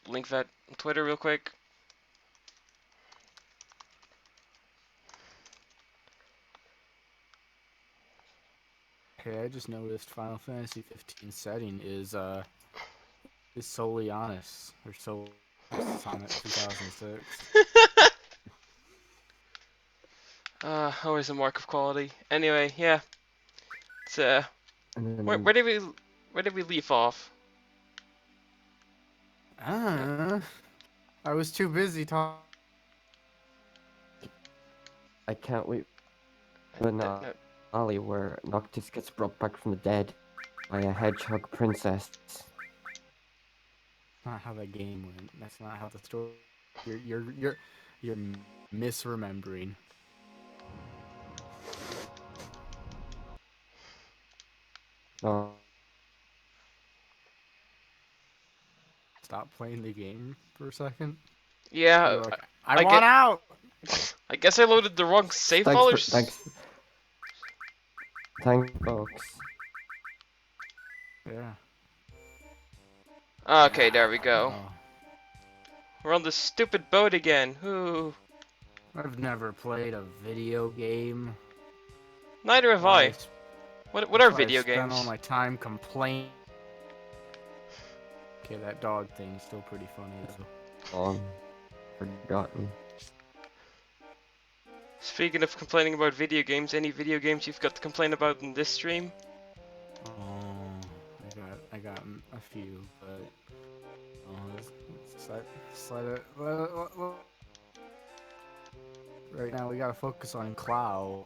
link that on Twitter real quick. Hey, I just noticed Final Fantasy 15 setting is solely honest or so Sonnet 2006. Always a mark of quality. Anyway, yeah. It's And where, then where did we where did we leave off? I was too busy talking. I can't wait for No, the no, finale where Noctis gets brought back from the dead by a hedgehog princess. Not how that game went. That's not how the story. You're misremembering. No, Stop playing the game for a second. yeah, You're like, I I want get. out. I guess I loaded the wrong save thanks file. for thanks folks. Yeah. Okay, there we go. Oh, We're on this stupid boat again. Ooh. I've never played a video game. Neither have Why? I. What That's are why I video spent all games? my time complaining. Okay, that dog thing's still pretty funny though. Forgotten. Speaking of complaining about video games, any video games you've got to complain about in this stream? Oh, I got a few, but let's let it. Right now, we gotta focus on Cloud.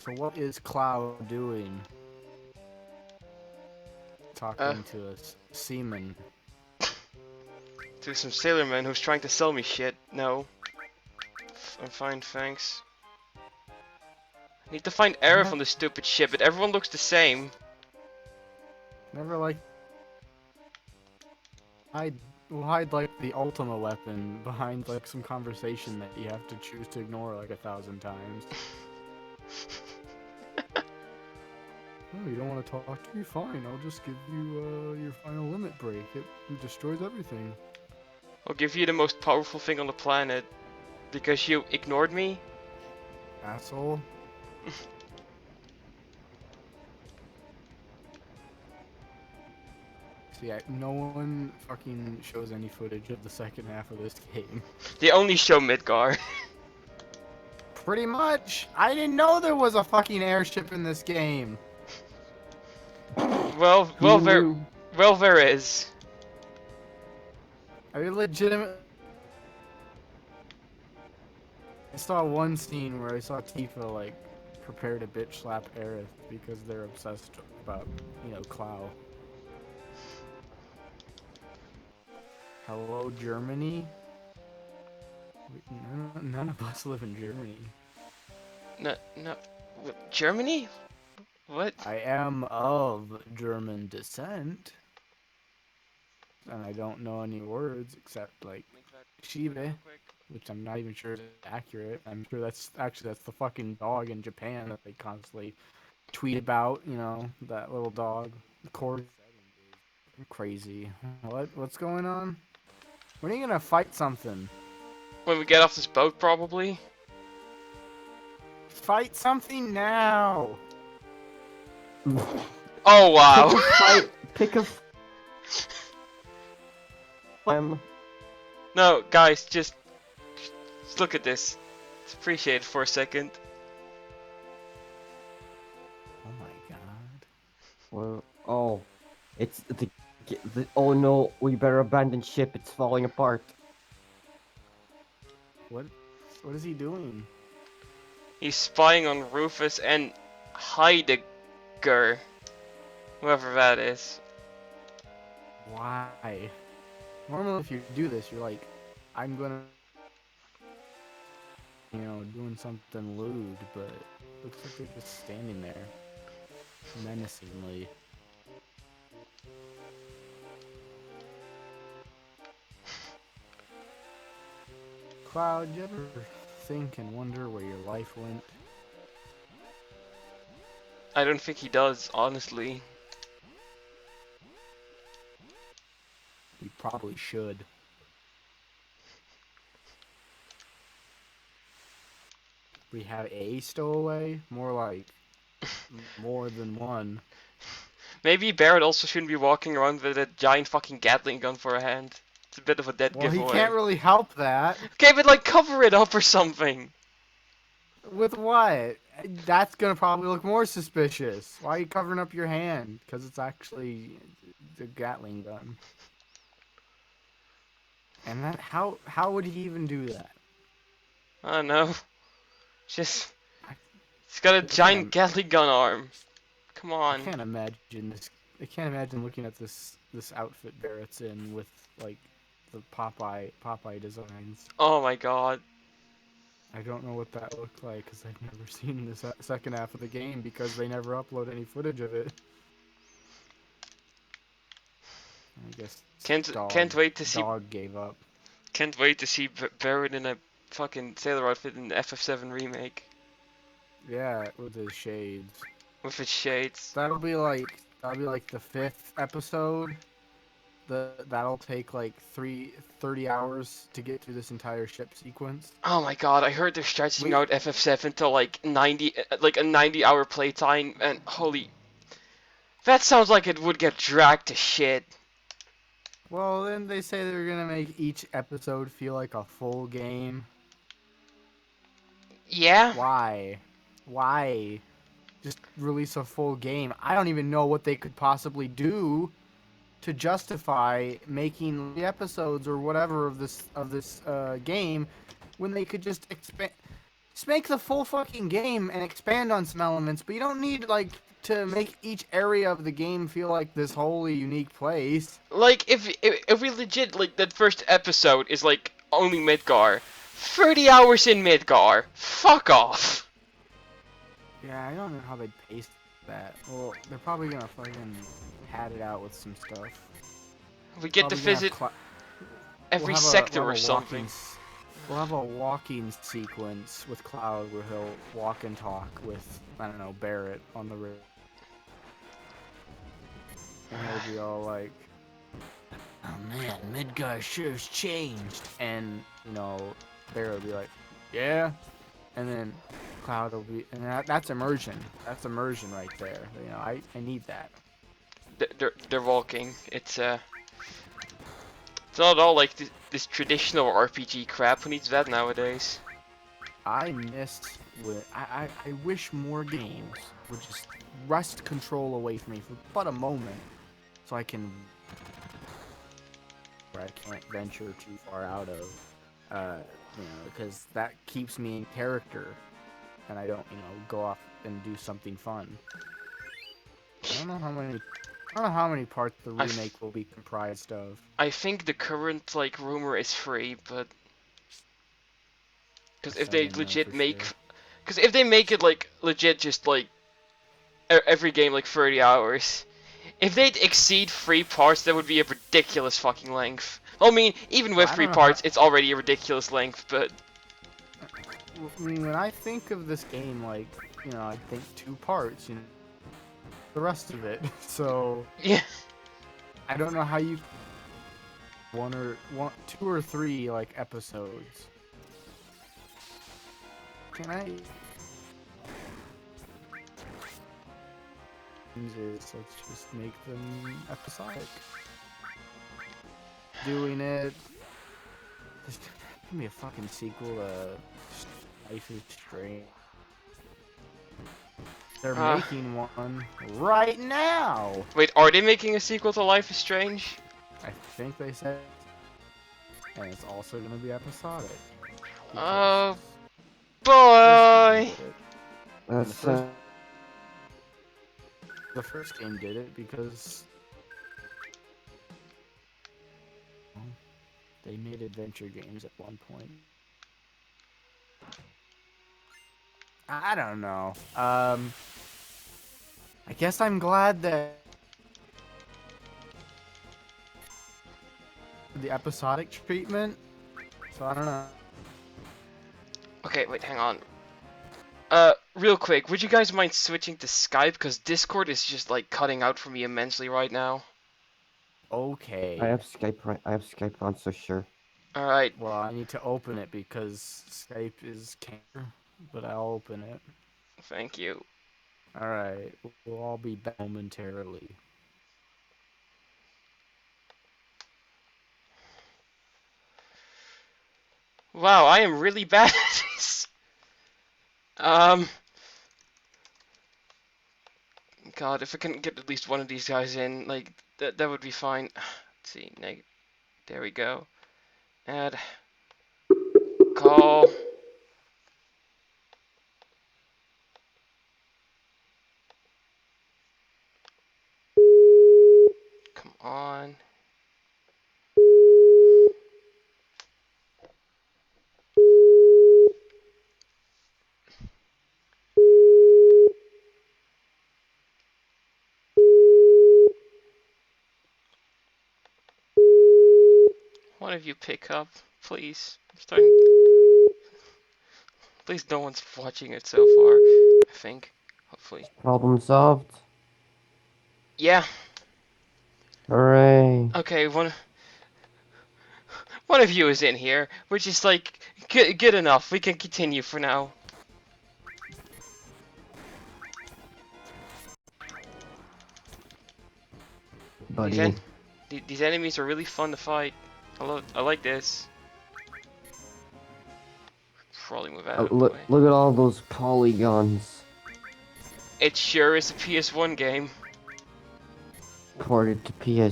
So what is Cloud doing? Talking to a seaman. To some sailorman who's trying to sell me shit. No. I'm fine, thanks. I need to find Aerith on this stupid ship, but everyone looks the same. Never like. We'll hide like the Ultima weapon behind like some conversation that you have to choose to ignore like 1,000 times. Oh, you don't want to talk to me? Fine, I'll just give you your final limit break. It destroys everything. I'll give you the most powerful thing on the planet. Because you ignored me? Asshole. See, no one fucking shows any footage of the second half of this game. They only show Midgar. Pretty much. I didn't know there was a fucking airship in this game. well, Who knew? there is. I legitimately. I saw one scene where I saw Tifa like prepare to bitch slap Aerith because they're obsessed about, Clow. Hello, Germany? None of us live in Germany. No. Germany? What? I am of German descent. And I don't know any words except like Shibe, which I'm not even sure is accurate. I'm sure that's the fucking dog in Japan that they constantly tweet about, that little dog. Of course, crazy. What's going on? When are you gonna fight something? When we get off this boat, probably? Fight something now! Oh, wow. Pick a No, guys, just look at this. Let's appreciate it for a second. Oh my god. Well, oh, it's the. Oh no, we better abandon ship. It's falling apart. What is he doing? He's spying on Rufus and Heidegger. Whoever that is. Why? Normally if you do this, you're like, I'm gonna, doing something lewd, but looks like they're just standing there. Menacingly. Cloud, you ever think and wonder where your life went? I don't think he does, honestly. You probably should. We have a stowaway? More like more than one. Maybe Barrett also shouldn't be walking around with a giant fucking Gatling gun for a hand. It's a bit of a dead Well, he giveaway. can't really help that. Okay, but like cover it up or something. With what? That's gonna probably look more suspicious. Why are you covering up your hand? Because it's actually the Gatling gun. And that how would he even do that? I don't know. Just I- he's got a I giant can't- Gatling gun arm. Come I on. can't imagine this. I can't imagine looking at this outfit Barrett's in with like the Popeye designs. Oh my god. I don't know what that looked like because I've never seen the second half of the game because they never upload any footage of it. I guess Can't wait to see dog gave up. Can't wait to see Barrett in a fucking sailor outfit in the FF7 remake Yeah, with his shades. with its shades. That'll be like the 5th episode. That'll take like 30 hours to get through this entire ship sequence. Oh my god, I heard they're stretching out FF7 to like 90 like a 90-hour playtime, and holy, that sounds like it would get dragged to shit. Well, then they say they're gonna make each episode feel like a full game. Yeah? Why? Why? Just release a full game. I don't even know what they could possibly do to justify making the episodes or whatever of this game when they could just make the full fucking game and expand on some elements, but you don't need like to make each area of the game feel like this wholly unique place. Like if we legit like that first episode is like only Midgar, 30 hours in Midgar. Fuck off. Yeah, I don't know how they'd pace that. Well, they're probably gonna fucking pad it out with some stuff. We get to Probably gonna have visit every we'll have sector we'll or have a something. We'll have a walking sequence with Cloud where he'll walk and talk with, I don't know, Barrett on the river. And he'll be all like, oh man, Midgar sure's changed. And, you know, Barrett will be like, yeah. And then Cloud will be, and that's immersion. That's immersion right there. You know, I need that. They're walking. It's not all like this traditional RPG crap. Who needs that nowadays? I missed with I wish more games would just wrest control away from me for but a moment, so I can where I can't venture too far out of, you know, because that keeps me in character, and I don't, you know, go off and do something fun. I don't know how many parts the remake will be comprised of. I think the current like rumor is 3, but because if they legit make, because if they make it like legit just like every game like 30 hours, if they'd exceed 3 parts, that would be a ridiculous fucking length. I mean, even with 3 parts, it's already a ridiculous length, but I mean, when I think of this game, like, you know, I think 2 parts, you know, the rest of it. So yeah. I don't know how you 2 or 3 like episodes. Can I? Let's just make them episodic. Doing it. Just give me a fucking sequel to Life is Strange. They're making one right now. Wait, are they making a sequel to Life is Strange? I think they said, and it's also gonna be episodic. Oh boy! That's The first game did it because they made adventure games at one point. I don't know. I guess I'm glad that the episodic treatment. So I don't know. Okay, wait, hang on. Real quick, would you guys mind switching to Skype? Because Discord is just like cutting out for me immensely right now. Okay. I have Skype on, so sure. Alright, Well, I need to open it because Skype is cancer, but I'll open it. thank you. Alright, we'll all be back momentarily. Wow, I am really bad at this. Um, God, if I can get at least one of these guys in, like, that would be fine. Let's see, there we go. Add, call. Come on. One of you pick up, please. I'm starting. Please, no one's watching it so far. I think, hopefully. Problem solved. Yeah. Hooray. Okay. One of you is in here, which is like good enough. We can continue for now. Buddy. These enemies are really fun to fight. I like this. Probably move out of the Look way. at all those polygons. It sure is a PS1 game. Ported to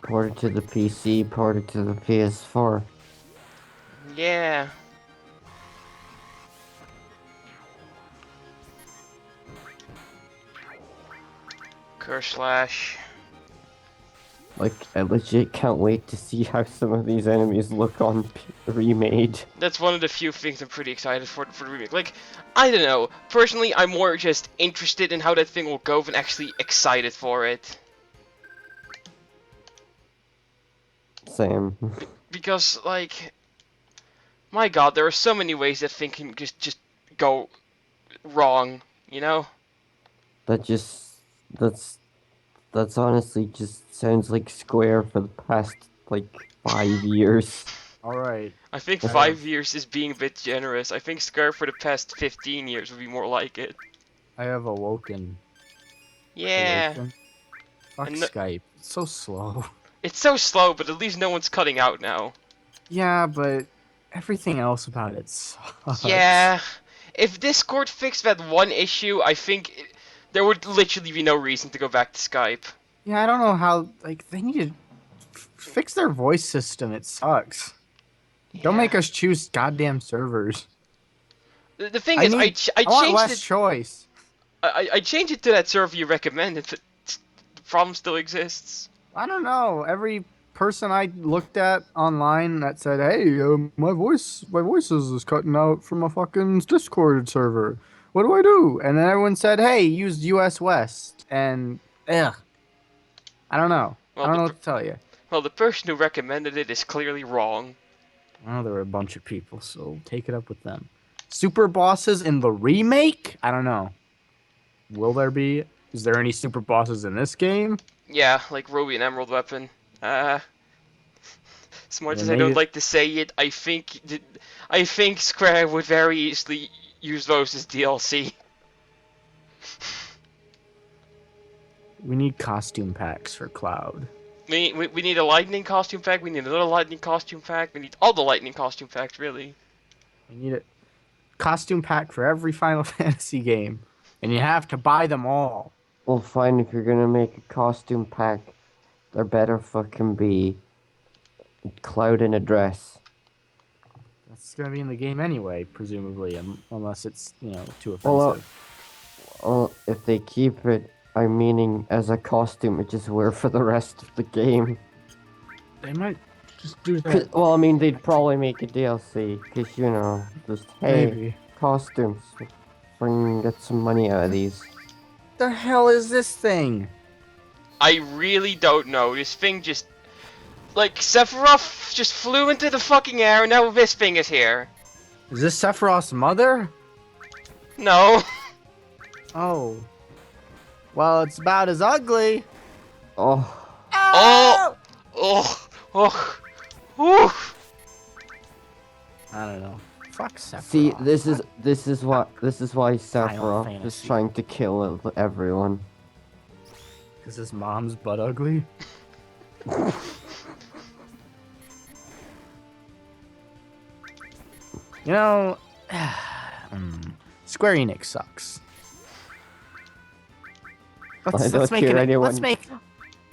ported to the PC, ported to the PS4. Yeah. Curse slash. Like, I legit can't wait to see how some of these enemies look on remade. That's one of the few things I'm pretty excited for the remake. Like, I don't know. Personally, I'm more just interested in how that thing will go than actually excited for it. Same. Because, like, my God, there are so many ways that thing can just go wrong. You know? That's honestly just sounds like Square for the past, like, 5 years. Alright. I think I 5 have- years is being a bit generous. I think Square for the past 15 years would be more like it. I have awoken. Yeah. Awoken? Fuck And no- Skype. It's so slow. It's so slow, but at least no one's cutting out now. Yeah, but everything else about it sucks. Yeah. If Discord fixed that one issue, I think there would literally be no reason to go back to Skype. Yeah, I don't know how. Like, they need to fix their voice system. It sucks. Don't make Yeah. us choose goddamn servers. The thing I is, need- I I want changed less it. choice. I changed it to that server you recommended, but the problem still exists. I don't know. Every person I looked at online that said, "Hey, my voice is cutting out from a fucking Discord server. What do I do?" And then everyone said, "Hey, use US West." And ugh, I don't know. Well, I don't know what to tell you. Well, the person who recommended it is clearly wrong. Oh, there were a bunch of people, so take it up with them. Super bosses in the remake? I don't know. Will there be? Is there any super bosses in this game? Yeah, like Ruby and Emerald Weapon. As much They as I made don't it- like to say it, I think Square would very easily use those as DLC. We need costume packs for Cloud. We need a lightning costume pack. We need another lightning costume pack. We need all the lightning costume packs, really. We need a costume pack for every Final Fantasy game. And you have to buy them all. Well, fine, if you're gonna make a costume pack, there better fucking be Cloud in a dress. That's going to be in the game anyway, presumably, unless it's, too offensive. Well, if they keep it, I'm meaning as a costume to just wear for the rest of the game. They might just do that. Well, I mean, they'd probably make a DLC, because, just, hey, Maybe. costumes. Get some money out of these. The hell is this thing? I really don't know. This thing just... Like, Sephiroth just flew into the fucking air and now this thing is here. Is this Sephiroth's mother? No. Oh. Well, it's about as ugly. Oh, Oh. Oh. Oh. Oof. I don't know. Fuck Sephiroth. see, this is why Sephiroth is Fantasy. trying to kill everyone. Is his mom's butt ugly? You know, Square Enix sucks. I don't hear anyone. Let's make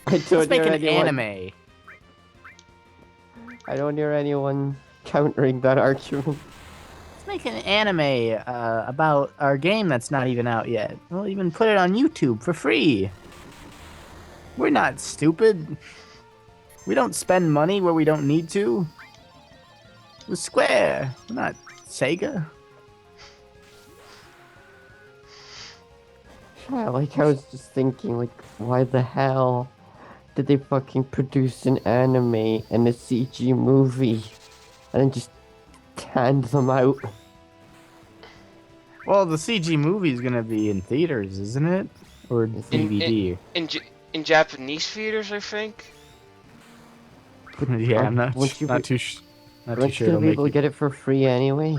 I don't hear an anyone. anime. I don't hear anyone countering that argument. Let's make an anime about our game that's not even out yet. We'll even put it on YouTube for free. We're not stupid. We don't spend money where we don't need to. We're Square. We're not Sega. Yeah, like I was just thinking, like, why the hell did they fucking produce an anime and a CG movie and then just hand them out? Well, the CG movie is gonna be in theaters, isn't it? Or DVD? In Japanese theaters, I think. Yeah, I'm not Won't you not be- too sh- not too Aren't sure you it'll gonna be make able to it. get it for free anyway?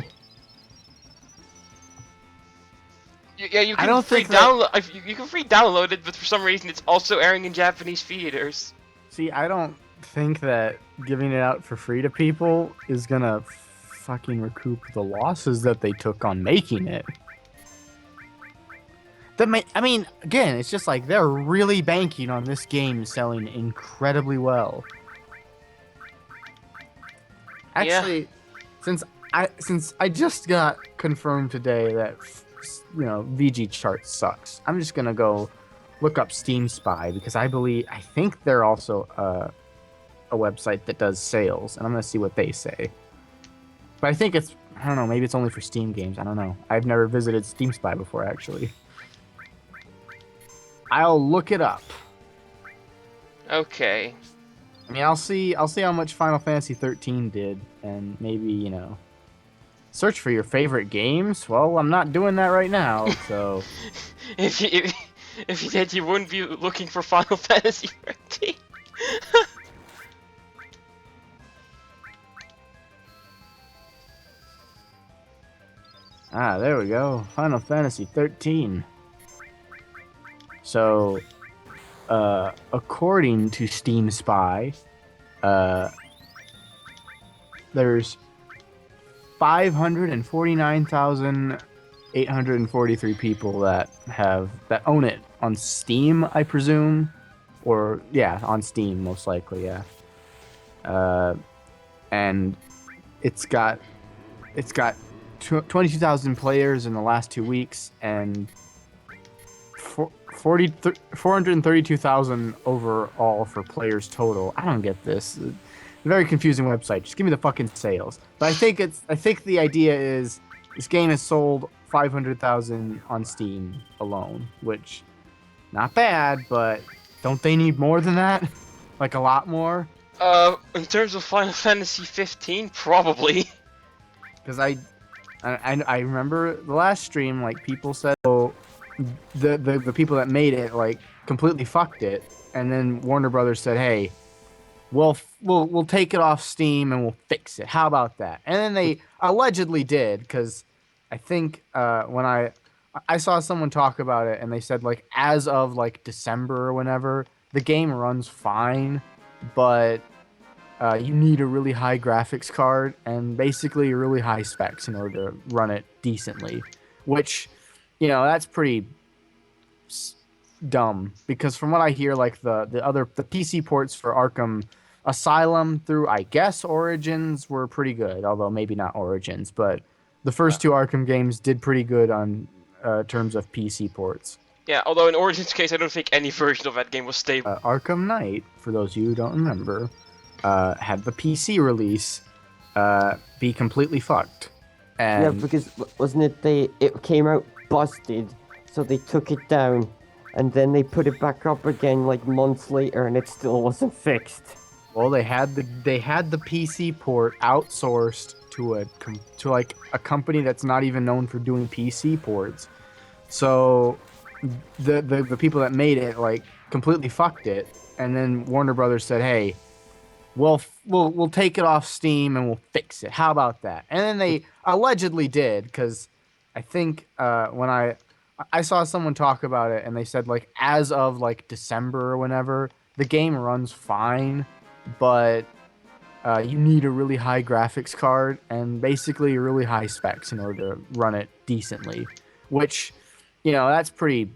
Yeah, you I can don't free think that- download. You can free download it, but for some reason it's also airing in Japanese theaters. See, I don't think that giving it out for free to people is gonna fucking recoup the losses that they took on making it. I mean, again, it's just like they're really banking on this game selling incredibly well. Actually, since I just got confirmed today that VG Chart sucks, I'm just gonna go look up Steam Spy because I think they're also a website that does sales, and I'm gonna see what they say. But I think I don't know, maybe it's only for Steam games. I don't know. I've never visited Steam Spy before, actually. I'll look it up. Okay. I mean, I'll see how much Final Fantasy 13 did, and maybe, search for your favorite games. Well, I'm not doing that right now, so if you did, you wouldn't be looking for Final Fantasy 13. there we go. Final Fantasy 13. So, according to Steam Spy, there's 549,843 people that own it on Steam, I presume, or yeah, on Steam most likely, yeah. And it's got 22,000 players in the last 2 weeks and 432,000 overall for players total. I don't get this. Very confusing website. Just give me the fucking sales. But I think the idea is this game has sold 500,000 on Steam alone, which not bad, but don't they need more than that? Like a lot more? In terms of Final Fantasy 15, probably. Because I remember the last stream, like people said, oh, the people that made it like completely fucked it, and then Warner Brothers said, hey, we'll take it off Steam and we'll fix it. How about that? And then they allegedly did, because I think when I saw someone talk about it, and they said like as of like December or whenever, the game runs fine, but you need a really high graphics card and basically really high specs in order to run it decently, which, that's pretty dumb, because from what I hear, like the PC ports for Arkham Asylum through, I guess, Origins were pretty good, although maybe not Origins, but the first two Arkham games did pretty good on terms of PC ports. Yeah, although in Origin's case, I don't think any version of that game was stable. Arkham Knight, for those of you who don't remember, had the PC release be completely fucked. And Yeah, because wasn't it it came out busted, so they took it down, and then they put it back up again like months later, and it still wasn't fixed. well, they had the PC port outsourced to like a company that's not even known for doing PC ports. So the people that made it like completely fucked it, and then Warner Brothers said, "Hey, we'll take it off Steam and we'll fix it. How about that?" And then they allegedly did, because I think when I saw someone talk about it, and they said like as of like December or whenever, the game runs fine, but you need a really high graphics card and basically really high specs in order to run it decently, which, you know, that's pretty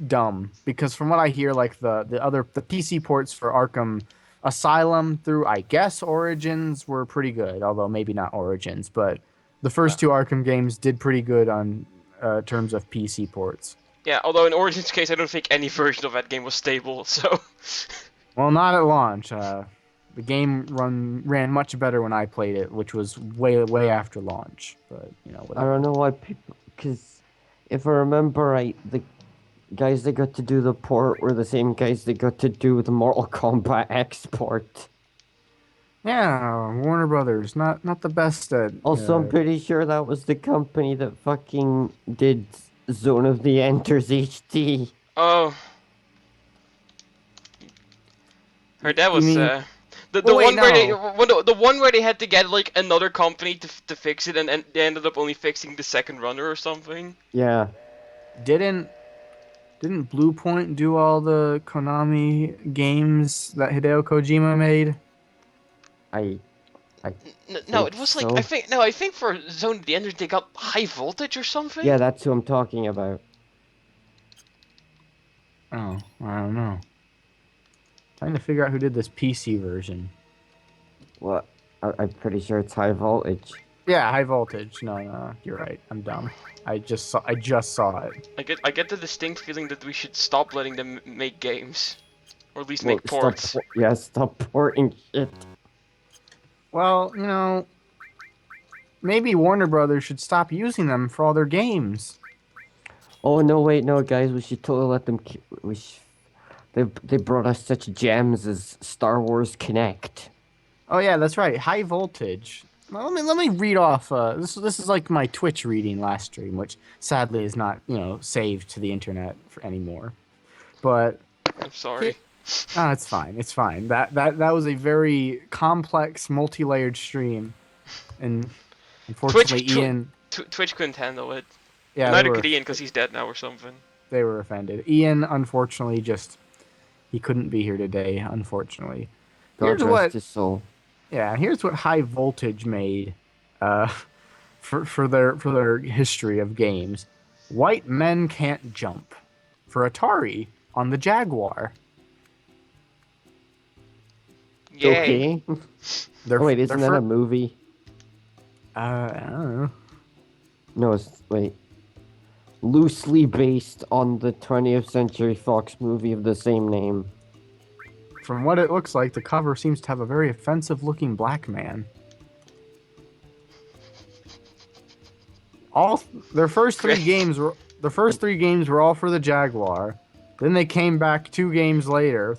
dumb, because from what I hear, like the PC ports for Arkham Asylum through, I guess, Origins were pretty good, although maybe not Origins, but the first two Arkham games did pretty good on terms of PC ports. Yeah, although in Origin's case, I don't think any version of that game was stable, so... Well, not at launch. The game ran much better when I played it, which was way after launch. But you know, I don't know why people, because if I remember right, the guys that got to do the port were the same guys that got to do the Mortal Kombat export. Yeah, Warner Brothers, not the best at. Also, I'm pretty sure that was the company that fucking did Zone of the Enders HD. Oh. Heard that was, the wait, one where no. the one where they had to get like another company to fix it, and they ended up only fixing the second runner or something. Yeah. Didn't Blue Point do all the Konami games that Hideo Kojima made? No, it was like, so. I think for Zone of the Enders they got High Voltage or something. Yeah, that's who I'm talking about. Oh, I don't know. Trying to figure out who did this PC version. What? I'm pretty sure it's High Voltage. Yeah, High Voltage. No, you're right. I'm dumb. I just saw it. I get the distinct feeling that we should stop letting them make games, or at least make ports. Stop porting shit. Well, you know, maybe Warner Brothers should stop using them for all their games. Oh no, wait, no, guys, we should totally let them. They brought us such gems as Star Wars Connect. Oh yeah, that's right. High Voltage. Well, let me read off. This is like my Twitch reading last stream, which sadly is not, you know, saved to the internet anymore. But I'm sorry. It's fine. It's fine. That was a very complex, multi-layered stream, and unfortunately, Ian. Twitch couldn't handle it. Yeah, neither could Ian, because he's dead now or something. They were offended. Ian, unfortunately, he couldn't be here today. Unfortunately, God rest his soul. Yeah, here's what High Voltage made, for their history of games. White Men Can't Jump, for Atari on the Jaguar. Yay. Okay. Wait, isn't that a movie? I don't know. No, wait. Loosely based on the 20th Century Fox movie of the same name. From what it looks like, the cover seems to have a very offensive-looking black man. Their first three games were all for the Jaguar. Then they came back 3 games later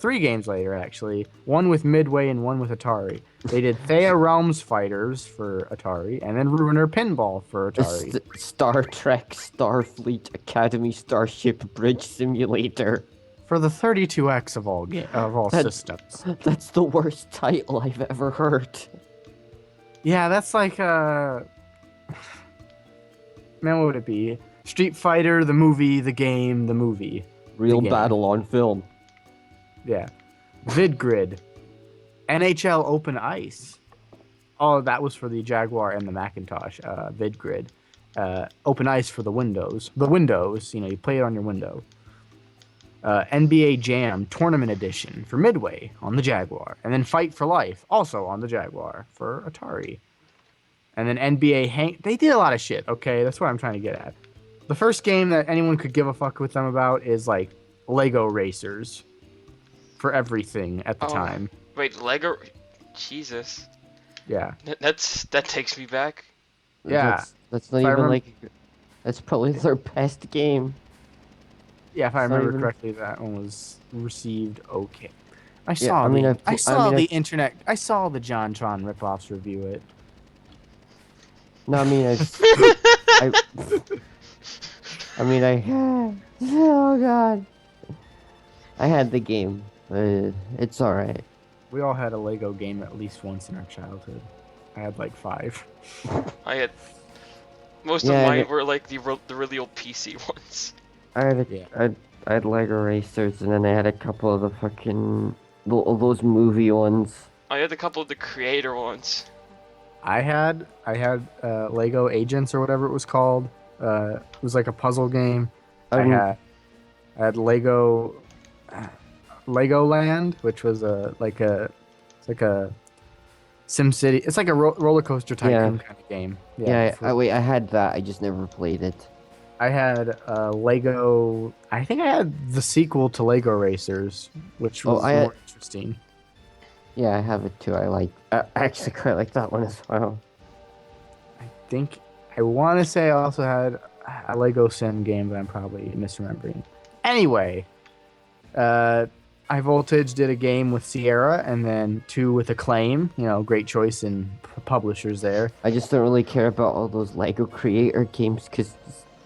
actually, one with Midway and one with Atari. They did Thea Realms Fighters for Atari, and then Ruiner Pinball for Atari. Star Trek Starfleet Academy Starship Bridge Simulator. For the 32X of all systems. That's the worst title I've ever heard. Yeah, that's like man, what would it be? Street Fighter, the movie, the game, the movie. Real battle on film. Yeah. VidGrid. NHL Open Ice. Oh, that was for the Jaguar and the Macintosh. VidGrid. Open Ice for the Windows. The Windows, you know, you play it on your window. NBA Jam Tournament Edition for Midway on the Jaguar. And then Fight for Life, also on the Jaguar for Atari. And then NBA They did a lot of shit, okay? That's what I'm trying to get at. The first game that anyone could give a fuck with them about is like Lego Racers for everything at the time. Wait, Lego? Jesus. Yeah. That takes me back. Yeah. That's not even like... That's probably their best game. Yeah, if I remember correctly, that one was received okay. I saw the John Tron ripoffs review it. No, I mean I I mean I oh god. I had the game. It's alright. We all had a Lego game at least once in our childhood. I had like 5. I had most of Yeah, mine were like the really old PC ones. I had Yeah. I had Lego Racers, and then I had a couple of the fucking those movie ones. I had a couple of the creator ones. I had Lego Agents or whatever it was called. It was like a puzzle game. Um, I had Legoland, which was it's like a Sim City. It's like a roller coaster tycoon kind of game. Yeah, wait, I had that. I just never played it. I had Lego. I think I had the sequel to Lego Racers, which was more interesting. Yeah, I have it too. I actually quite like that one as well. I want to say I also had a Lego Sim game, but I'm probably misremembering. Anyway, High Voltage did a game with Sierra, and then 2 with Acclaim. You know, great choice in publishers there. I just don't really care about all those Lego creator games because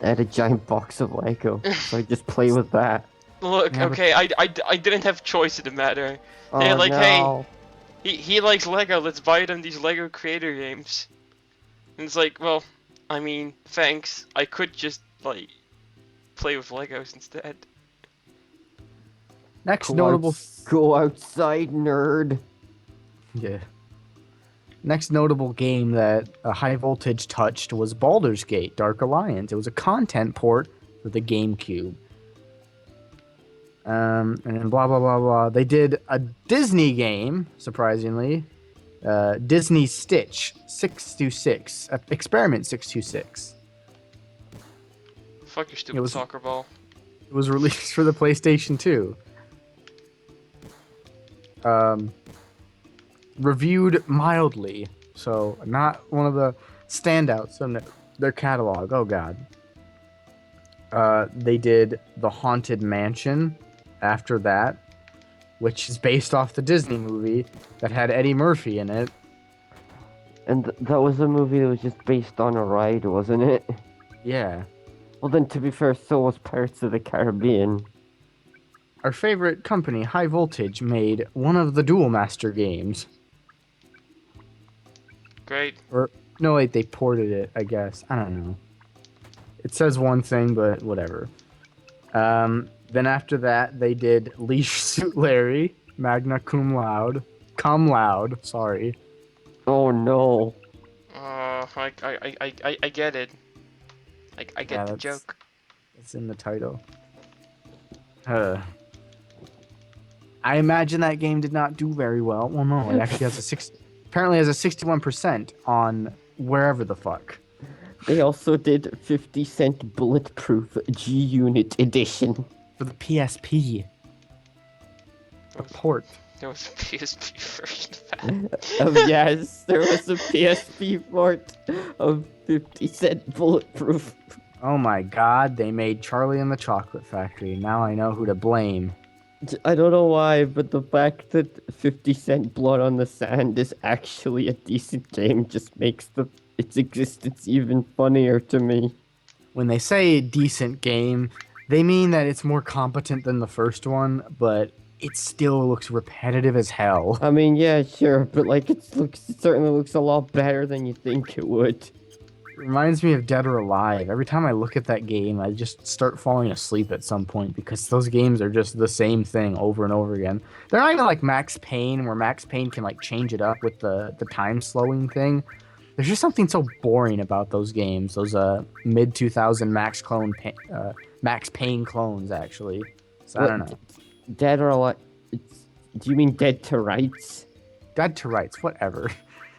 I had a giant box of Lego, so I just play with that. Look, okay, I didn't have choice in the matter. Oh, They're like, no. hey, he likes Lego, let's buy them these Lego creator games. And it's like, well, I mean, thanks. I could just, like, play with Legos instead. Next notable. Go outside, nerd. Yeah. Next notable game that High Voltage touched was Baldur's Gate: Dark Alliance. It was a content port for the GameCube. And then blah blah blah blah. They did a Disney game, surprisingly. Disney Stitch 626, Experiment 626. Fuck your stupid soccer ball. It was released for the PlayStation 2. Reviewed mildly, so not one of the standouts in their catalog. Oh god. They did The Haunted Mansion after that, which is based off the Disney movie that had Eddie Murphy in it. And that was a movie that was just based on a ride, wasn't it? Yeah. Well then, to be fair, so was Pirates of the Caribbean. Our favorite company, High Voltage, made one of the Duel Master games. Great. Or, no wait, they ported it, I guess. I don't know. It says one thing, but whatever. Then after that, they did Leash Suit Larry, Magna Cum Laude. Cum Laude, sorry. Oh no. I get it. I get the joke. It's in the title. I imagine that game did not do very well. Well, no, it actually has apparently has a 61% on wherever the fuck. They also did 50-cent Bulletproof G-Unit Edition. For the PSP. A port. There was a PSP version of that. Yes, there was a PSP port of 50-cent Bulletproof. Oh my god, they made Charlie and the Chocolate Factory. Now I know who to blame. I don't know why, but the fact that 50-cent Blood on the Sand is actually a decent game just makes its existence even funnier to me. When they say decent game, they mean that it's more competent than the first one, but it still looks repetitive as hell. I mean, yeah, sure, but like it certainly looks a lot better than you think it would. It reminds me of Dead or Alive. Every time I look at that game, I just start falling asleep at some point because those games are just the same thing over and over again. They're not even like Max Payne, where Max Payne can like change it up with the time slowing thing. There's just something so boring about those games. Those mid 2000 Max Payne clones, actually. So I don't know. Dead or Alive? Do you mean Dead to Rights? Dead to Rights, whatever.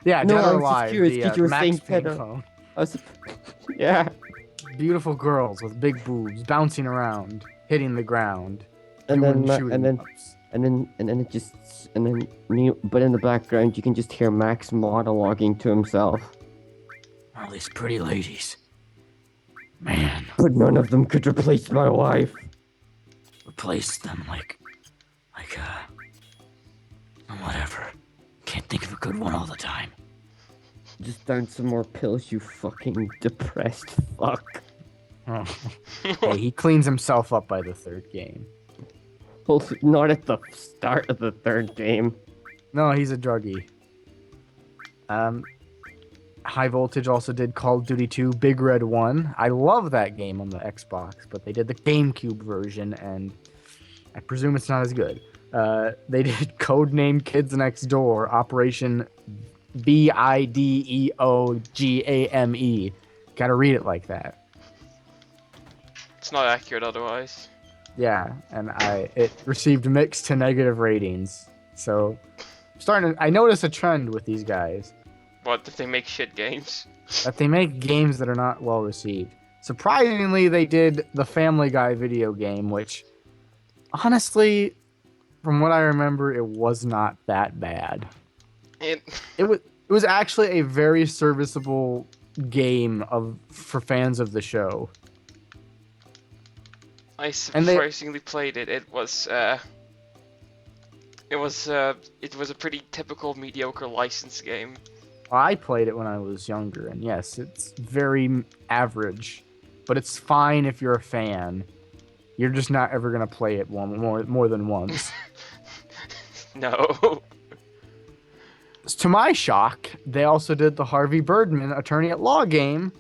Yeah, No, Dead I or was just Alive. curious The because you were Max saying Payne pedo. clone. Yeah. Beautiful girls with big boobs bouncing around, hitting the ground, And then but in the background you can just hear Max monologuing to himself. All these pretty ladies. Man, But none of them could replace my wife. replace them like whatever. Can't think of a good one all the time. Just down some more pills, you fucking depressed fuck. Oh. Hey, he cleans himself up by the third game. Well, not at the start of the third game. No, he's a druggie. High Voltage also did Call of Duty 2 Big Red 1. I love that game on the Xbox, but they did the GameCube version, and I presume it's not as good. They did Codename Kids Next Door, Operation Videogame. Gotta read it like that. It's not accurate otherwise. Yeah, and it received mixed to negative ratings. So, I notice a trend with these guys. What, did they make shit games? That they make games that are not well received. Surprisingly, they did the Family Guy video game, which, honestly, from what I remember, it was not that bad. It was actually a very serviceable game for fans of the show. I surprisingly played it. It was a pretty typical mediocre license game. I played it when I was younger, and yes, it's very average, but it's fine if you're a fan. You're just not ever gonna play it more than once. No. To my shock, they also did the Harvey Birdman Attorney at Law game,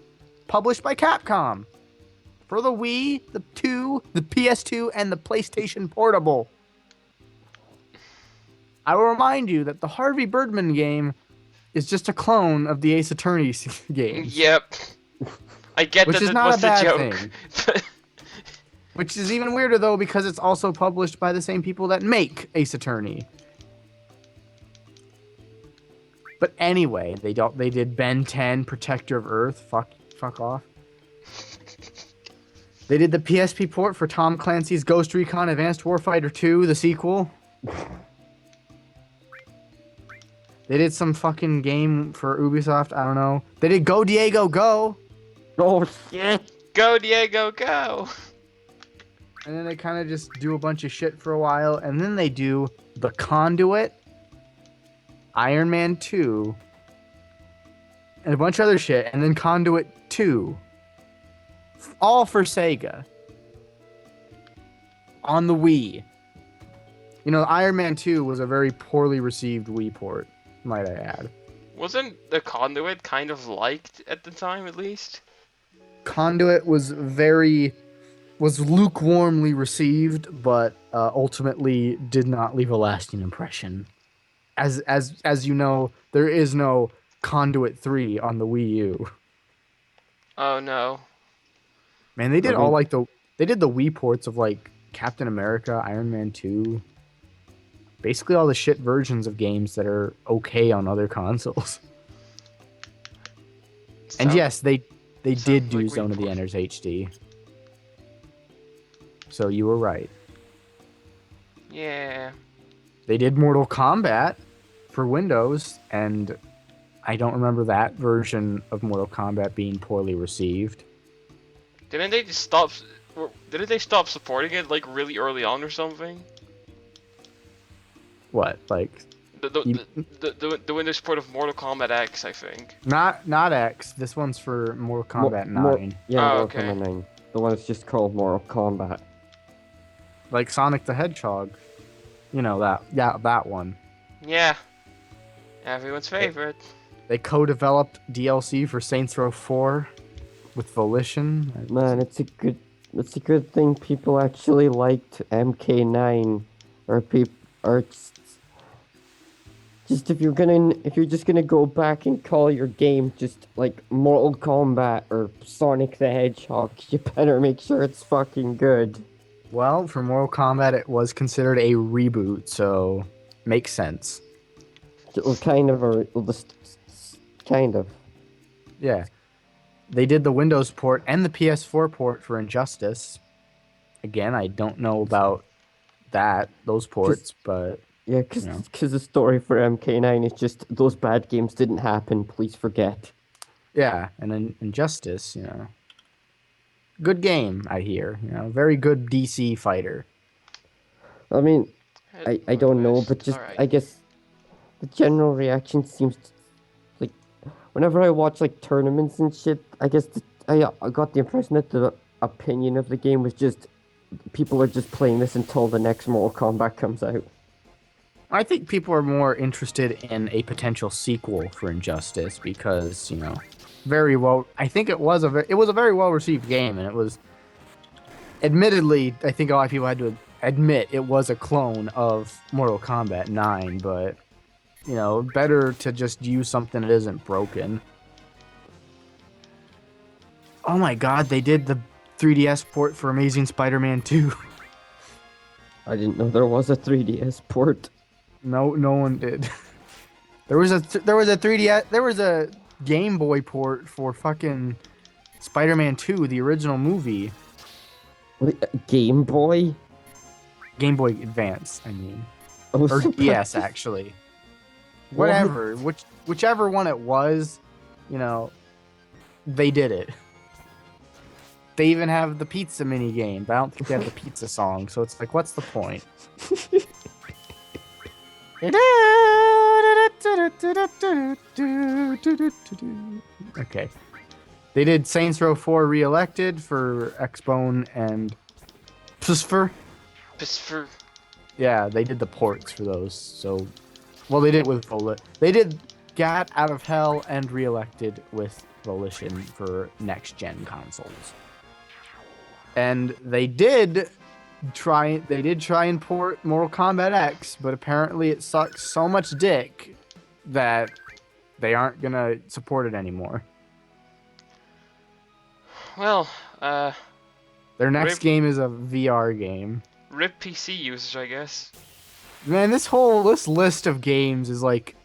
published by Capcom, for the Wii, the PS2, and the PlayStation Portable. I will remind you that the Harvey Birdman game is just a clone of the Ace Attorney games. Yep. I get which that is it not was a the bad joke. thing. Which is even weirder though because it's also published by the same people that make Ace Attorney. But anyway, they did Ben 10 Protector of Earth. Fuck off. They did the PSP port for Tom Clancy's Ghost Recon Advanced Warfighter 2, the sequel. They did some fucking game for Ubisoft, I don't know. They did Go Diego Go! Oh shit! Go Diego, go! And then they kind of just do a bunch of shit for a while, and then they do The Conduit, Iron Man 2, and a bunch of other shit, and then Conduit 2. All for Sega. On the Wii. You know, Iron Man 2 was a very poorly received Wii port, might I add. Wasn't the Conduit kind of liked at the time, at least? Conduit was lukewarmly received, but ultimately did not leave a lasting impression. As you know, there is no Conduit 3 on the Wii U. Oh no. Man, they did they did the Wii ports of like Captain America, Iron Man 2. Basically all the shit versions of games that are okay on other consoles. And yes, they did do like Zone of the Enders HD. So you were right. Yeah. They did Mortal Kombat for Windows, and I don't remember that version of Mortal Kombat being poorly received. Didn't they just stop? Didn't they stop supporting it like really early on or something? What, like The Windows port of Mortal Kombat X, I think. not X. This one's for Mortal Kombat 9. Oh, Mortal okay. Kombat 9. The one that's just called Mortal Kombat. Like Sonic the Hedgehog. You know that one. Yeah. Everyone's favorite. They co-developed DLC for Saints Row 4 with Volition. Man, it's a good thing people actually liked MK9, or just if you're just gonna go back and call your game just like Mortal Kombat or Sonic the Hedgehog, you better make sure it's fucking good. Well, for Mortal Kombat, it was considered a reboot, so makes sense. Well, kind of. Yeah. They did the Windows port and the PS4 port for Injustice. Again, I don't know about those ports, but... Yeah, because the story for MK9 is just, those bad games didn't happen, please forget. Yeah, and then Injustice, good game, I hear. Very good DC fighter. I mean, I don't know, but just, Alright. I guess the general reaction seems like, whenever I watch like tournaments and shit, I guess I got the impression that the opinion of the game was just people are just playing this until the next Mortal Kombat comes out. I think people are more interested in a potential sequel for Injustice because, you know, very well. I think it was a very well received game, and it was, admittedly, I think a lot of people had to admit it was a clone of Mortal Kombat 9, but, you know, better to just use something that isn't broken. Oh my God, they did the 3DS port for Amazing Spider-Man 2. I didn't know there was a 3DS port. No one did. There was a 3DS. There was a Game Boy port for fucking Spider-Man 2, the original movie. Wait, Game Boy? Game Boy Advance, I mean, I was or surprised. DS actually. What? Whatever, whichever one it was, you know, they did it. They even have the pizza mini game, but I don't think they have the pizza song. So it's like, what's the point? Okay. They did Saints Row 4 Re-Elected for Xbone and PSFR. Pisfer. Yeah, they did the ports for those. So, well, they did it with They did Gat Out of Hell and Re-Elected with Volition for next-gen consoles. And they did try and port Mortal Kombat X, but apparently it sucks so much dick that they aren't gonna support it anymore. Well, Their next Rip. game is a VR game. RIP PC users, I guess. Man, this list of games is like,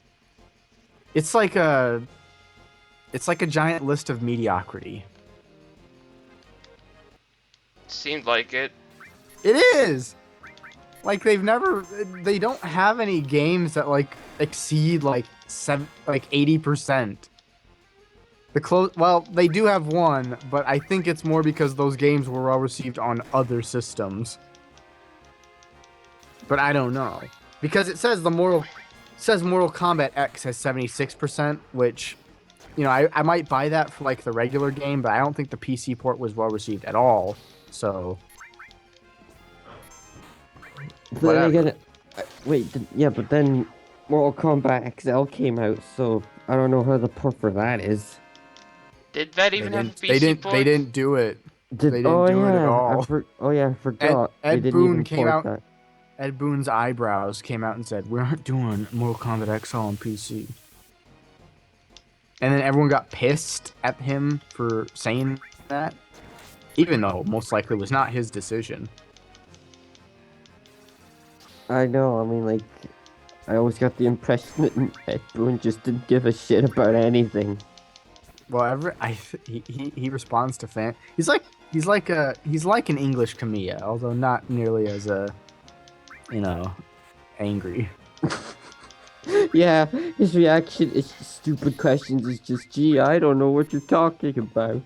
it's like a giant list of mediocrity. Seemed like it. It is. Like they don't have any games that like exceed like 80%. Well, they do have one, but I think it's more because those games were well received on other systems. But I don't know, because it says Mortal Kombat X has 76%, which, you know, I might buy that for like the regular game, but I don't think the PC port was well received at all. So, But then again, but then Mortal Kombat XL came out, so I don't know how the port for that is. Did that even have a PC port? They didn't do it. They didn't do it at all. I forgot. Ed they didn't Boon even came port out. that. Ed Boon's eyebrows came out and said, "We aren't doing Mortal Kombat XL on PC." And then everyone got pissed at him for saying that, even though most likely it was not his decision. I know. I mean, like, I always got the impression that Ed Boon just didn't give a shit about anything. Well, he responds to fan. He's like an English Kamiya, although not nearly as angry. Yeah, his reaction is stupid questions. Is just, gee, I don't know what you're talking about.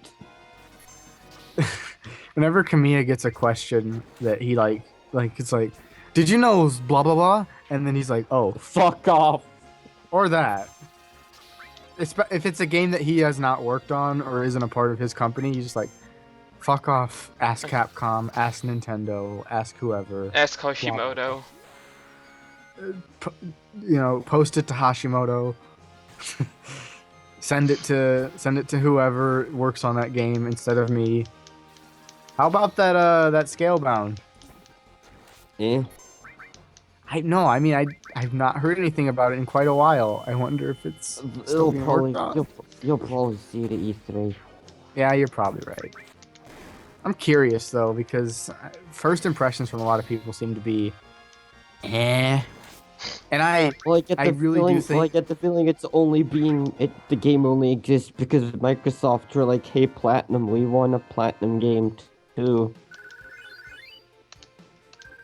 Whenever Kamiya gets a question that he like it's like, did you know blah blah blah, and then he's like, oh, Fuck off. or that. If it's a game that he has not worked on or isn't a part of his company, he's just like, fuck off. Ask Capcom, ask Nintendo, ask whoever. Ask Hashimoto. Post it to Hashimoto. send it to whoever works on that game instead of me. How about that Scalebound? Eh? I've not heard anything about it in quite a while. I wonder if it's still being worked on. You'll probably see it at E3. Yeah, you're probably right. I'm curious though, because first impressions from a lot of people seem to be, eh. And I really do think, I get the feeling the game only exists because Microsoft were like, hey, Platinum, we want a Platinum game too.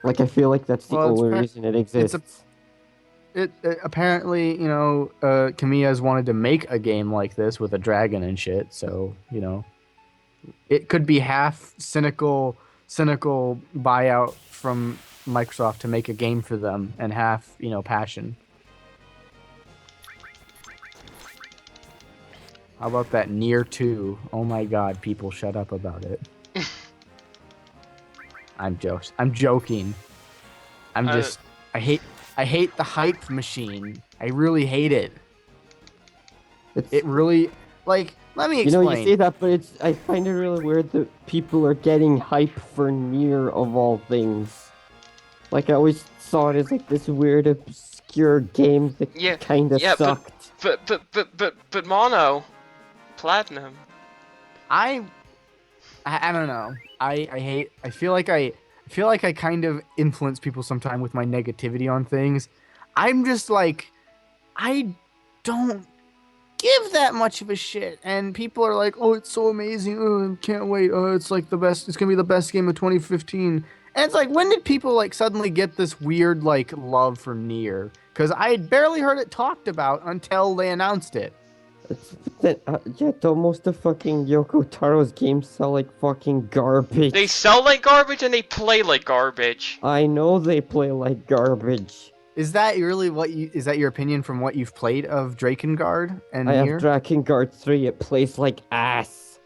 Like, I feel like that's the only reason it exists. It apparently, Kamiya's wanted to make a game like this with a dragon and shit, so, it could be half cynical buyout from Microsoft to make a game for them, and half, passion. How about that Nier 2? Oh my god, people shut up about it. I'm joking. I hate the hype machine. I really hate it. It's It really, like, let me you know, you explain. say that, but I find it really weird that people are getting hype for Nier of all things. Like, I always saw it as like this weird, obscure game that Yeah, kind of yeah, sucked. but Mono, Platinum. I don't know. I feel like I kind of influence people sometimes with my negativity on things. I'm just like, I don't give that much of a shit, and people are like, "Oh, it's so amazing! Oh, can't wait! Oh, it's like the best. It's gonna be the best game of 2015." And it's like, when did people like suddenly get this weird like love for Nier? Because I had barely heard it talked about until they announced it. Yeah, though most of fucking Yoko Taro's games sell like fucking garbage. They sell like garbage and they play like garbage. I know they play like garbage. Is that really what you? Is that your opinion from what you've played of Drakengard and I have Nier? Drakengard 3, it plays like ass.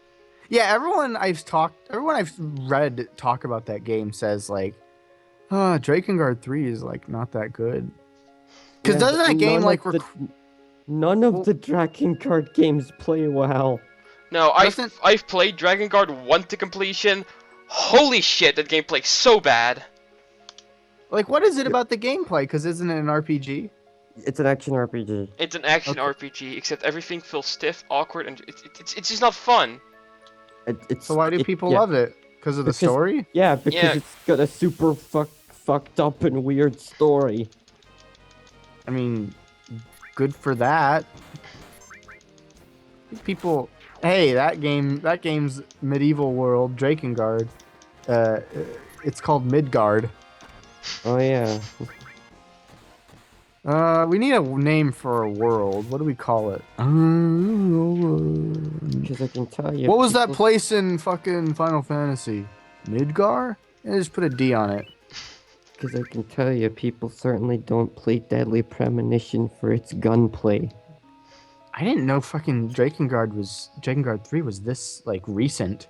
Yeah, everyone I've read talk about that game says like, Drakengard 3 is like not that good. Because Yeah, doesn't but that game like none of the Drakengard games play well. No, Doesn't- I've played Dragon Guard 1 to completion. Holy shit, that game plays so bad. like what is it about the gameplay? Because isn't it an RPG? It's an action RPG. It's an action Okay. RPG, except everything feels stiff, awkward, and it's just not fun. It's So why do people love it? Because of the Because- story? Yeah, because Yeah. it's got a super fucked up and weird story. I mean, good for that. People, hey, that game's medieval world, Drakengard. It's called Midgard. Oh yeah. We need a name for a world. What do we call it? Because I can tell you. What was that people- place in fucking Final Fantasy? Midgar? Yeah, just put a D on it. Because I can tell you, people certainly don't play Deadly Premonition for its gunplay. I didn't know fucking Drakengard 3 was this like recent.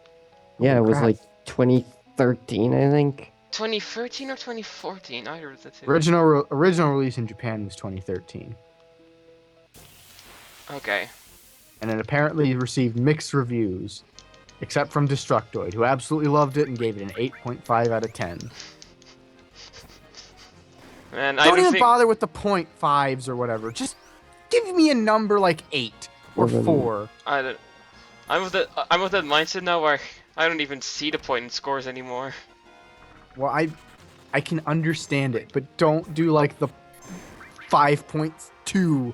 Yeah, it Holy was crap. like 2013, I think. 2013 or 2014, either of the two. Original release in Japan was 2013, Okay. and it apparently received mixed reviews, except from Destructoid, who absolutely loved it and gave it an 8.5 out of 10. Man, Don't even bother with the 0.5s or whatever. Just give me a number like 8 or Well, then- 4. I'm with that mindset now where I don't even see the point in scores anymore. Well, I can understand it, but don't do like the 5.2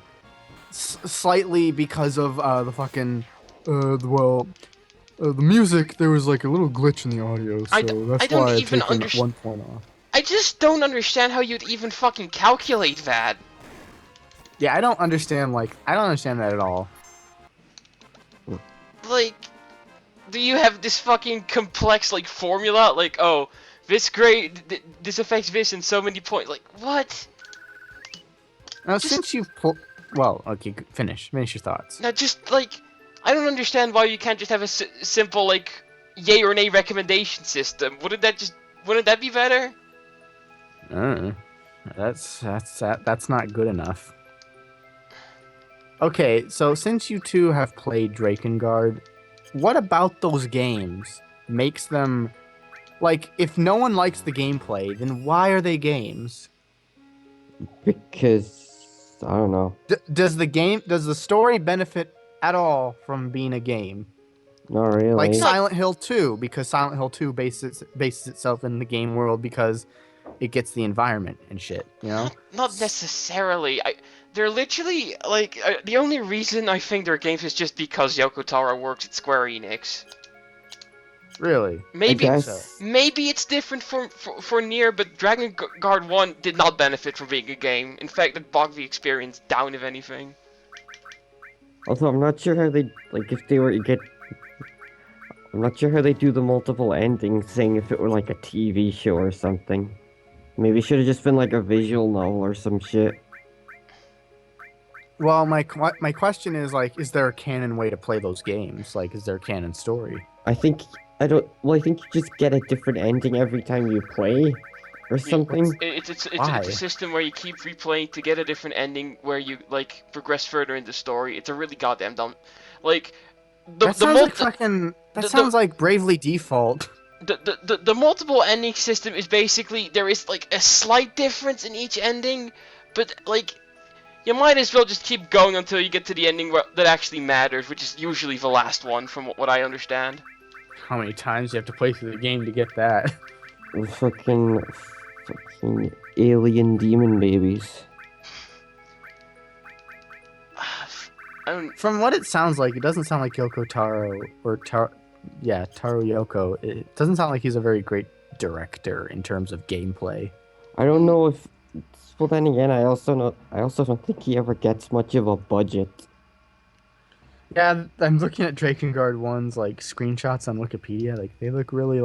slightly because of the fucking the music. There was like a little glitch in the audio, so I that's don't why I even taken underst- 1 point off. I just don't understand how you'd even fucking calculate that. Yeah, I don't understand that at all. Like, do you have this fucking complex like formula? Like, oh, this this affects this in so many points. Like, what? Now, Just- since you've okay, finish your thoughts. Now, just like, I don't understand why you can't just have a simple like yay or nay recommendation system. Wouldn't that be better? That's not good enough. Okay, so since you two have played Drakengard, what about those games makes them like, if no one likes the gameplay, then why are they games? Because I don't know. Does the story benefit at all from being a game? Not really. Like Silent Hill 2, because Silent Hill 2 bases itself in the game world because it gets the environment and shit, you know? Not necessarily. They're literally like the only reason I think they're games is just because Yoko Taro works at Square Enix. Really? Maybe I guess. maybe it's different for Nier, but Dragon Guard 1 did not benefit from being a game. In fact, it bogged the experience down, if anything. Also, I'm not sure how they if they were to get. I'm not sure how they do the multiple endings thing if it were like a TV show or something. Maybe it should have just been like a visual novel or some shit. Well, my question is like, is there a canon way to play those games? Like, is there a canon story? I think I don't. Well, I think you just get a different ending every time you play, or something. It's a system where you keep replaying to get a different ending where you like progress further in the story. It's a really goddamn dumb, like That sounds like fucking. That sounds like Bravely Default. the multiple ending system is basically there is like a slight difference in each ending, but like you might as well just keep going until you get to the ending that actually matters, which is usually the last one, from what I understand. How many times you have to play through the game to get that? Fucking alien demon babies. From what it sounds like, it doesn't sound like Yoko Taro or Taro Yoko. It doesn't sound like he's a very great director in terms of gameplay. I don't know if. Well, then again, I also don't think he ever gets much of a budget. Yeah, I'm looking at Drakengard 1's like screenshots on Wikipedia. Like they look really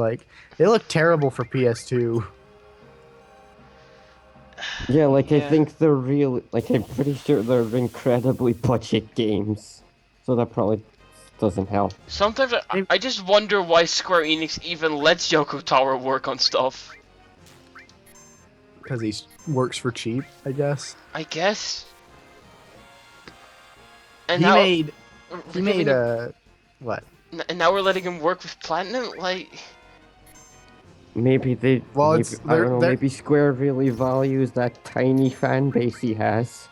they look terrible for PS2. Yeah, I think they're real. Like, I'm pretty sure they're incredibly budget games, so that probably doesn't help. Sometimes I just wonder why Square Enix even lets Yoko Taro work on stuff. Because he works for cheap, I guess. I guess. And he made what? And now we're letting him work with Platinum, like. Maybe they. Well, maybe, I don't know. Maybe Square really values that tiny fan base he has.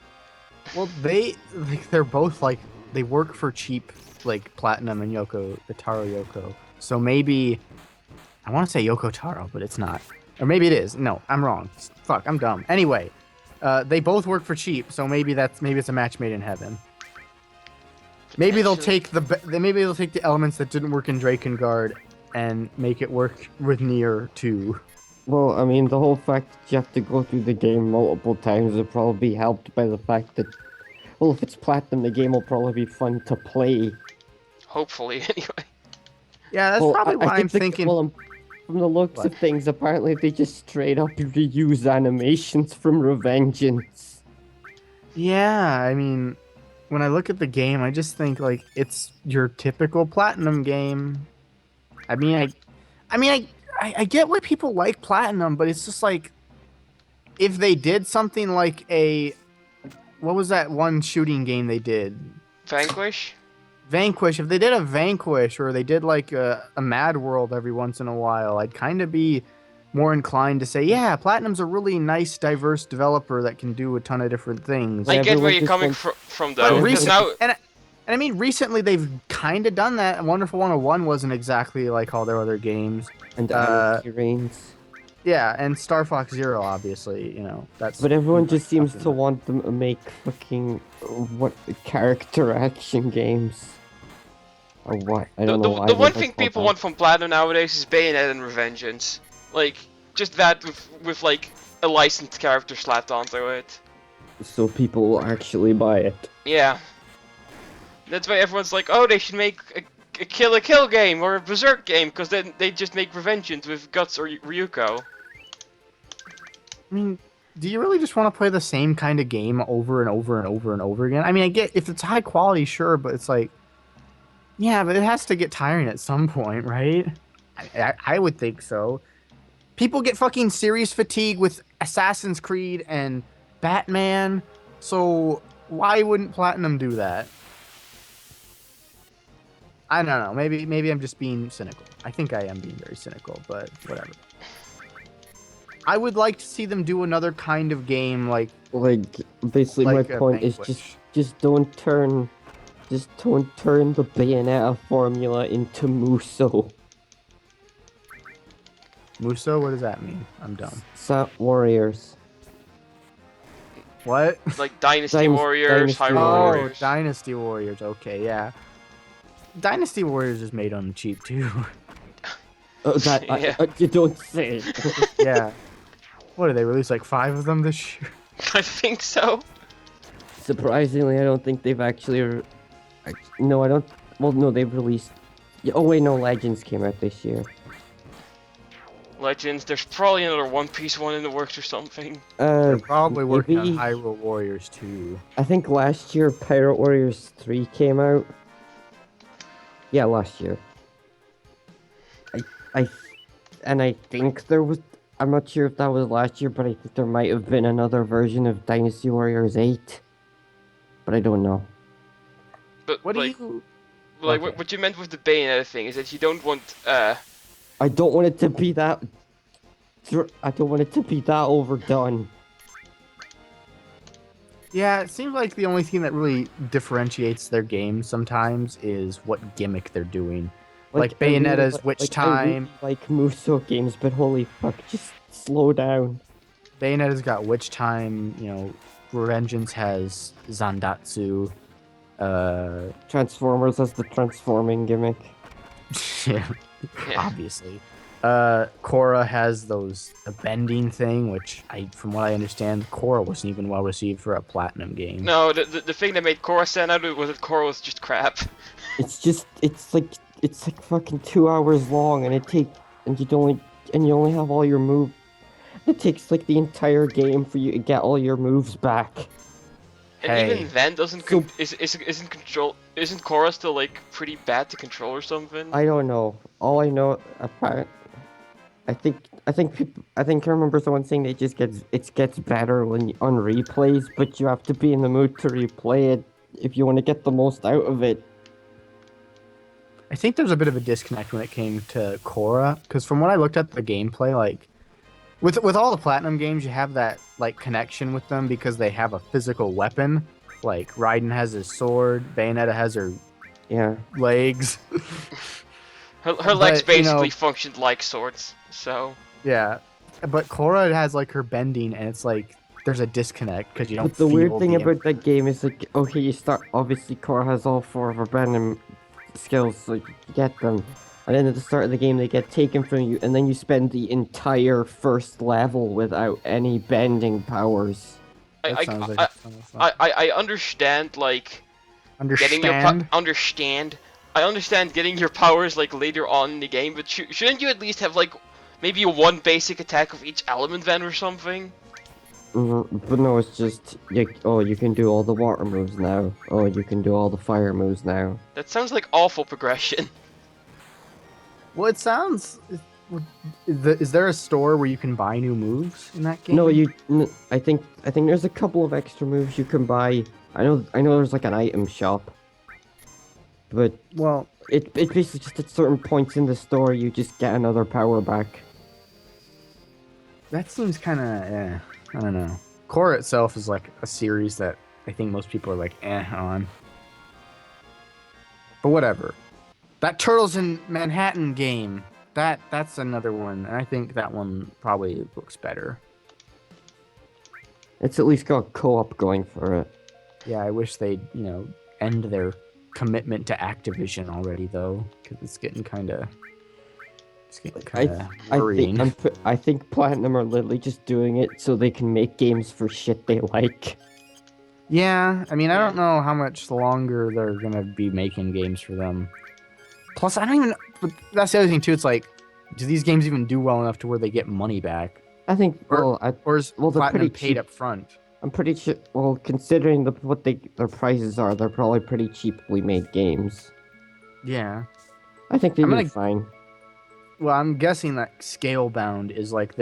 Well, they're both like they work for cheap, like Platinum and Taro Yoko. So maybe I want to say Yoko Taro, but it's not. Or maybe it is. No, I'm wrong. Fuck, I'm dumb. Anyway, they both work for cheap, so maybe it's a match made in heaven. Maybe they'll take the elements that didn't work in Drakengard and make it work with Nier 2. Well, I mean, the whole fact that you have to go through the game multiple times will probably be helped by the fact that, well, if it's Platinum, the game will probably be fun to play. Hopefully, anyway. Yeah, that's probably why I'm thinking. Well, from the looks of things, apparently they just straight up reuse animations from Revengeance. Yeah, I mean, when I look at the game, I just think like it's your typical Platinum game. I mean, I get why people like Platinum, but it's just like if they did something like what was that one shooting game they did? Vanquish? Vanquish. If they did a Vanquish or they did like a Mad World every once in a while, I'd kind of be more inclined to say, yeah, Platinum's a really nice, diverse developer that can do a ton of different things. I get where you're coming from though. And I mean, recently they've kind of done that. Wonderful 101 wasn't exactly like all their other games. And Anarchy Reigns. Yeah, and Star Fox Zero, obviously, that's... But everyone just seems to want them to make fucking, character action games. Or what? I don't know why. The one thing people want from Platinum nowadays is Bayonetta and Revengeance. Like, just that with like, a licensed character slapped onto it. So people will actually buy it. Yeah. That's why everyone's like, oh, they should make a Kill game or a Berserk game, because then they just make Revengeance with Guts or Ryuko. I mean, do you really just want to play the same kind of game over and over and over and over again? I mean, I get if it's high quality, sure, but it's like, yeah, but it has to get tiring at some point, right? I would think so. People get fucking series fatigue with Assassin's Creed and Batman, so why wouldn't Platinum do that? I don't know. Maybe I'm just being cynical. I think I am being very cynical, but whatever. I would like to see them do another kind of game like basically like my point is just don't turn the Bayonetta formula into Muso. Muso? What does that mean? I'm dumb. Warriors. What? Like Dynasty Warriors, Hyrule Warriors. Oh, Dynasty Warriors. Okay, yeah. Dynasty Warriors is made on the cheap too. Oh, you don't say. Yeah. What did they release? Like 5 of them this year? I think so. Surprisingly, I don't think they've actually. No, I don't. Well, no, they've released. Oh wait, no, Legends came out this year. Legends. There's probably another One Piece one in the works or something. They're probably working on maybe. Hyrule Warriors too. I think last year Pirate Warriors 3 came out. Yeah, last year. I and I think there was. I'm not sure if that was last year, but I think there might have been another version of Dynasty Warriors 8. But I don't know. But What do like, you? like Okay. what you meant with the Bayonetta thing is that you don't want I don't want it to be that. I don't want it to be that overdone. Yeah, it seems like the only thing that really differentiates their games sometimes is what gimmick they're doing. Like I really Bayonetta's li- Witch like, I really Time. like Muso games, but holy fuck, just slow down. Bayonetta's got Witch Time. You know, Revengeance has Zandatsu. Transformers has the transforming gimmick. Yeah, yeah. obviously. Korra has a bending thing, which from what I understand, Korra wasn't even well received for a platinum game. No, the thing that made Korra stand out was that Korra was just crap. It's like fucking 2 hours long, and you only have all your move. It takes like the entire game for you to get all your moves back. And Hey. even then, doesn't So- isn't Korra still like pretty bad to control or something? I don't know. All I know, I think I remember someone saying that it gets better on replays, but you have to be in the mood to replay it if you want to get the most out of it. I think there's a bit of a disconnect when it came to Korra, because from what I looked at the gameplay, like with all the platinum games, you have that like connection with them because they have a physical weapon. Like Raiden has his sword, Bayonetta has her Yeah. legs. Her legs But, you know- basically functioned like swords, so Yeah, but Korra has like her bending, and it's like there's a disconnect because you don't. But the weird feel thing the about that game is like, okay, you start, obviously Korra has all 4 of her bending skills, so you get them. And then at the start of the game, they get taken from you, and then you spend the entire first level without any bending powers. That I sounds like I, a ton of fun. I understand like getting your Understand? I understand getting your powers like later on in the game, but shouldn't you at least have like maybe one basic attack of each element then or something? But no, it's just, you can do all the water moves now. Oh, you can do all the fire moves now. That sounds like awful progression. Well, it sounds. Is there a store where you can buy new moves in that game? No, I think there's a couple of extra moves you can buy. I know there's like an item shop. But Well, it basically just at certain points in the store you just get another power back. that seems kind of. I don't know. Korra itself is like a series that I think most people are like on. But whatever. That Turtles in Manhattan game. That's another one, and I think that one probably looks better. It's at least got co-op going for it. Yeah, I wish they'd, end their commitment to Activision already, though, because it's getting kind of worrying. I think Platinum are literally just doing it so they can make games for shit they like. Yeah, I mean, I don't know how much longer they're gonna be making games for them. Plus, I don't even. But that's the other thing too. It's like, do these games even do well enough to where they get money back, I think or is they're Platinum pretty paid cheap. up front? I'm pretty sure. Well, considering their prices are, they're probably pretty cheaply made games. Yeah. I think they I'm do gonna- fine. Well, I'm guessing that Scalebound is like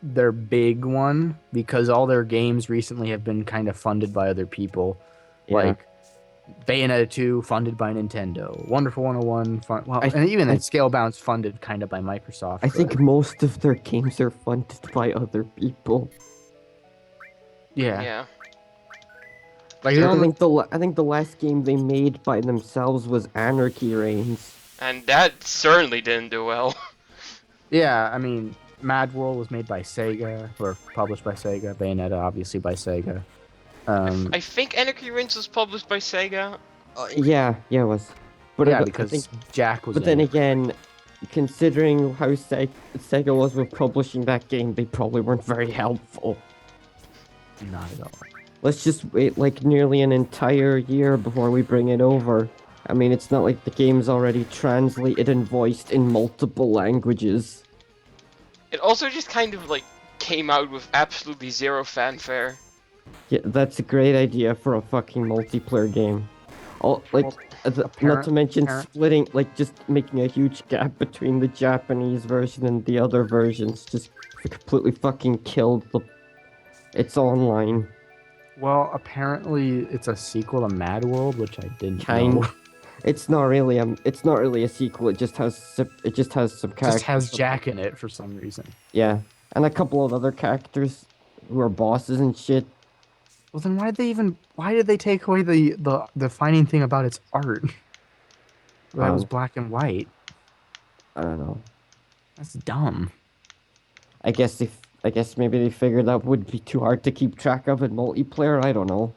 their big one because all their games recently have been kind of funded by other people. Yeah. Like Bayonetta 2 funded by Nintendo, Wonderful 101 I- and even then I- Scalebound's funded kind of by Microsoft. I but- think most of their games are funded by other people. yeah. Yeah. Like the I only, think the last game they made by themselves was Anarchy Reigns. And that certainly didn't do well. yeah, I mean Mad World was made by Sega or published by Sega, Bayonetta obviously by Sega. I think Anarchy Reigns was published by Sega. Yeah, it was. But yeah, I because think, Jack was but then again, considering how Sega was with publishing that game, they probably weren't very helpful. not at all. Let's just wait like nearly an entire year before we bring it over. I mean, it's not like the game's already translated and voiced in multiple languages. It also just kind of like came out with absolutely zero fanfare. Yeah, that's a great idea for a fucking multiplayer game. All like, Well, not to mention apparent. splitting, like just making a huge gap between the Japanese version and the other versions. Just completely fucking killed the. It's online. Well, apparently it's a sequel to Mad World, which I didn't know. Kind. It's not really It's not really a sequel. It just has. It just has some Just has characters. Jack in it for some reason. Yeah, and a couple of other characters who are bosses and shit. Well, then why did they take away the defining thing about its art? That was Um, black and white. I don't know. That's dumb. I guess maybe they figured that would be too hard to keep track of in multiplayer. I don't know.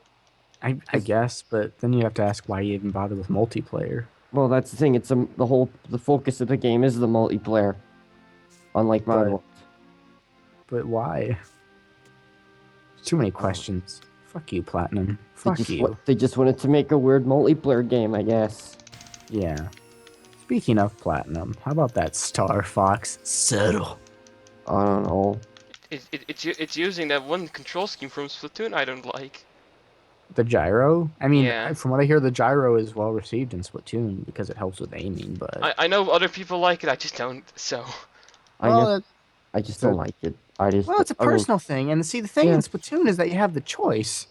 I guess, but then you have to ask why you even bother with multiplayer. Well, that's the thing. It's the focus of the game is the multiplayer, unlike Mad But- World. But why? Too many questions. Fuck you, Platinum. Fuck you. They just wanted to make a weird multiplayer game, I guess. Yeah. Speaking of Platinum, how about that Star Fox Settle? I don't know. It's using that one control scheme from Splatoon I don't like. The gyro? I mean, Yeah. from what I hear, the gyro is well received in Splatoon because it helps with aiming, but... I know other people like it, I just don't, so... Well, I just don't like it. I just. well, it's a I mean, personal thing, and see, the thing Yeah. in Splatoon is that you have the choice.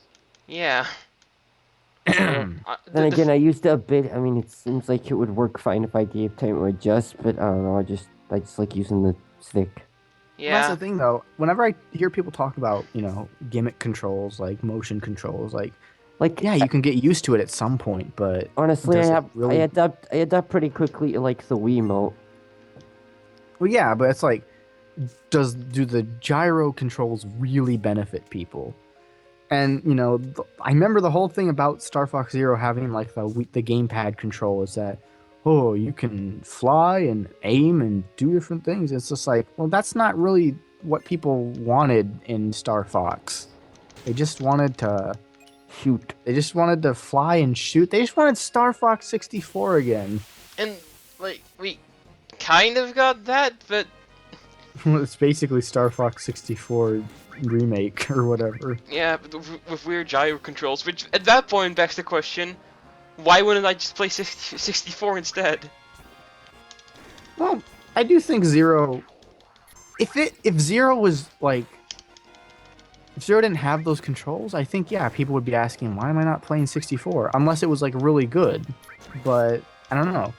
Yeah. Then again, I used it a bit. I mean, it seems like it would work fine if I gave time to adjust, but I don't know. I just like using the stick. That's yeah. the thing, though. Whenever I hear people talk about, gimmick controls, like motion controls, like, Like, yeah, you can get used to it at some point, but honestly, does it really- I adapt pretty quickly to like the Wiimote. well, yeah, but it's like, do the gyro controls really benefit people? And I remember the whole thing about Star Fox Zero having like the gamepad control is that, oh, you can fly and aim and do different things. It's just like, well, that's not really what people wanted in Star Fox. They just wanted to Shoot. They just wanted to fly and shoot. They just wanted Star Fox 64 again. And, like, we kind of got that, but... It's basically Star Fox 64 remake or whatever. Yeah, but with weird gyro controls, which at that point begs the question, why wouldn't I just play 64 instead? Well, I do think Zero... If Zero was, like... If Zero didn't have those controls, I think, yeah, people would be asking, why am I not playing 64? Unless it was, like, really good. But, I don't know.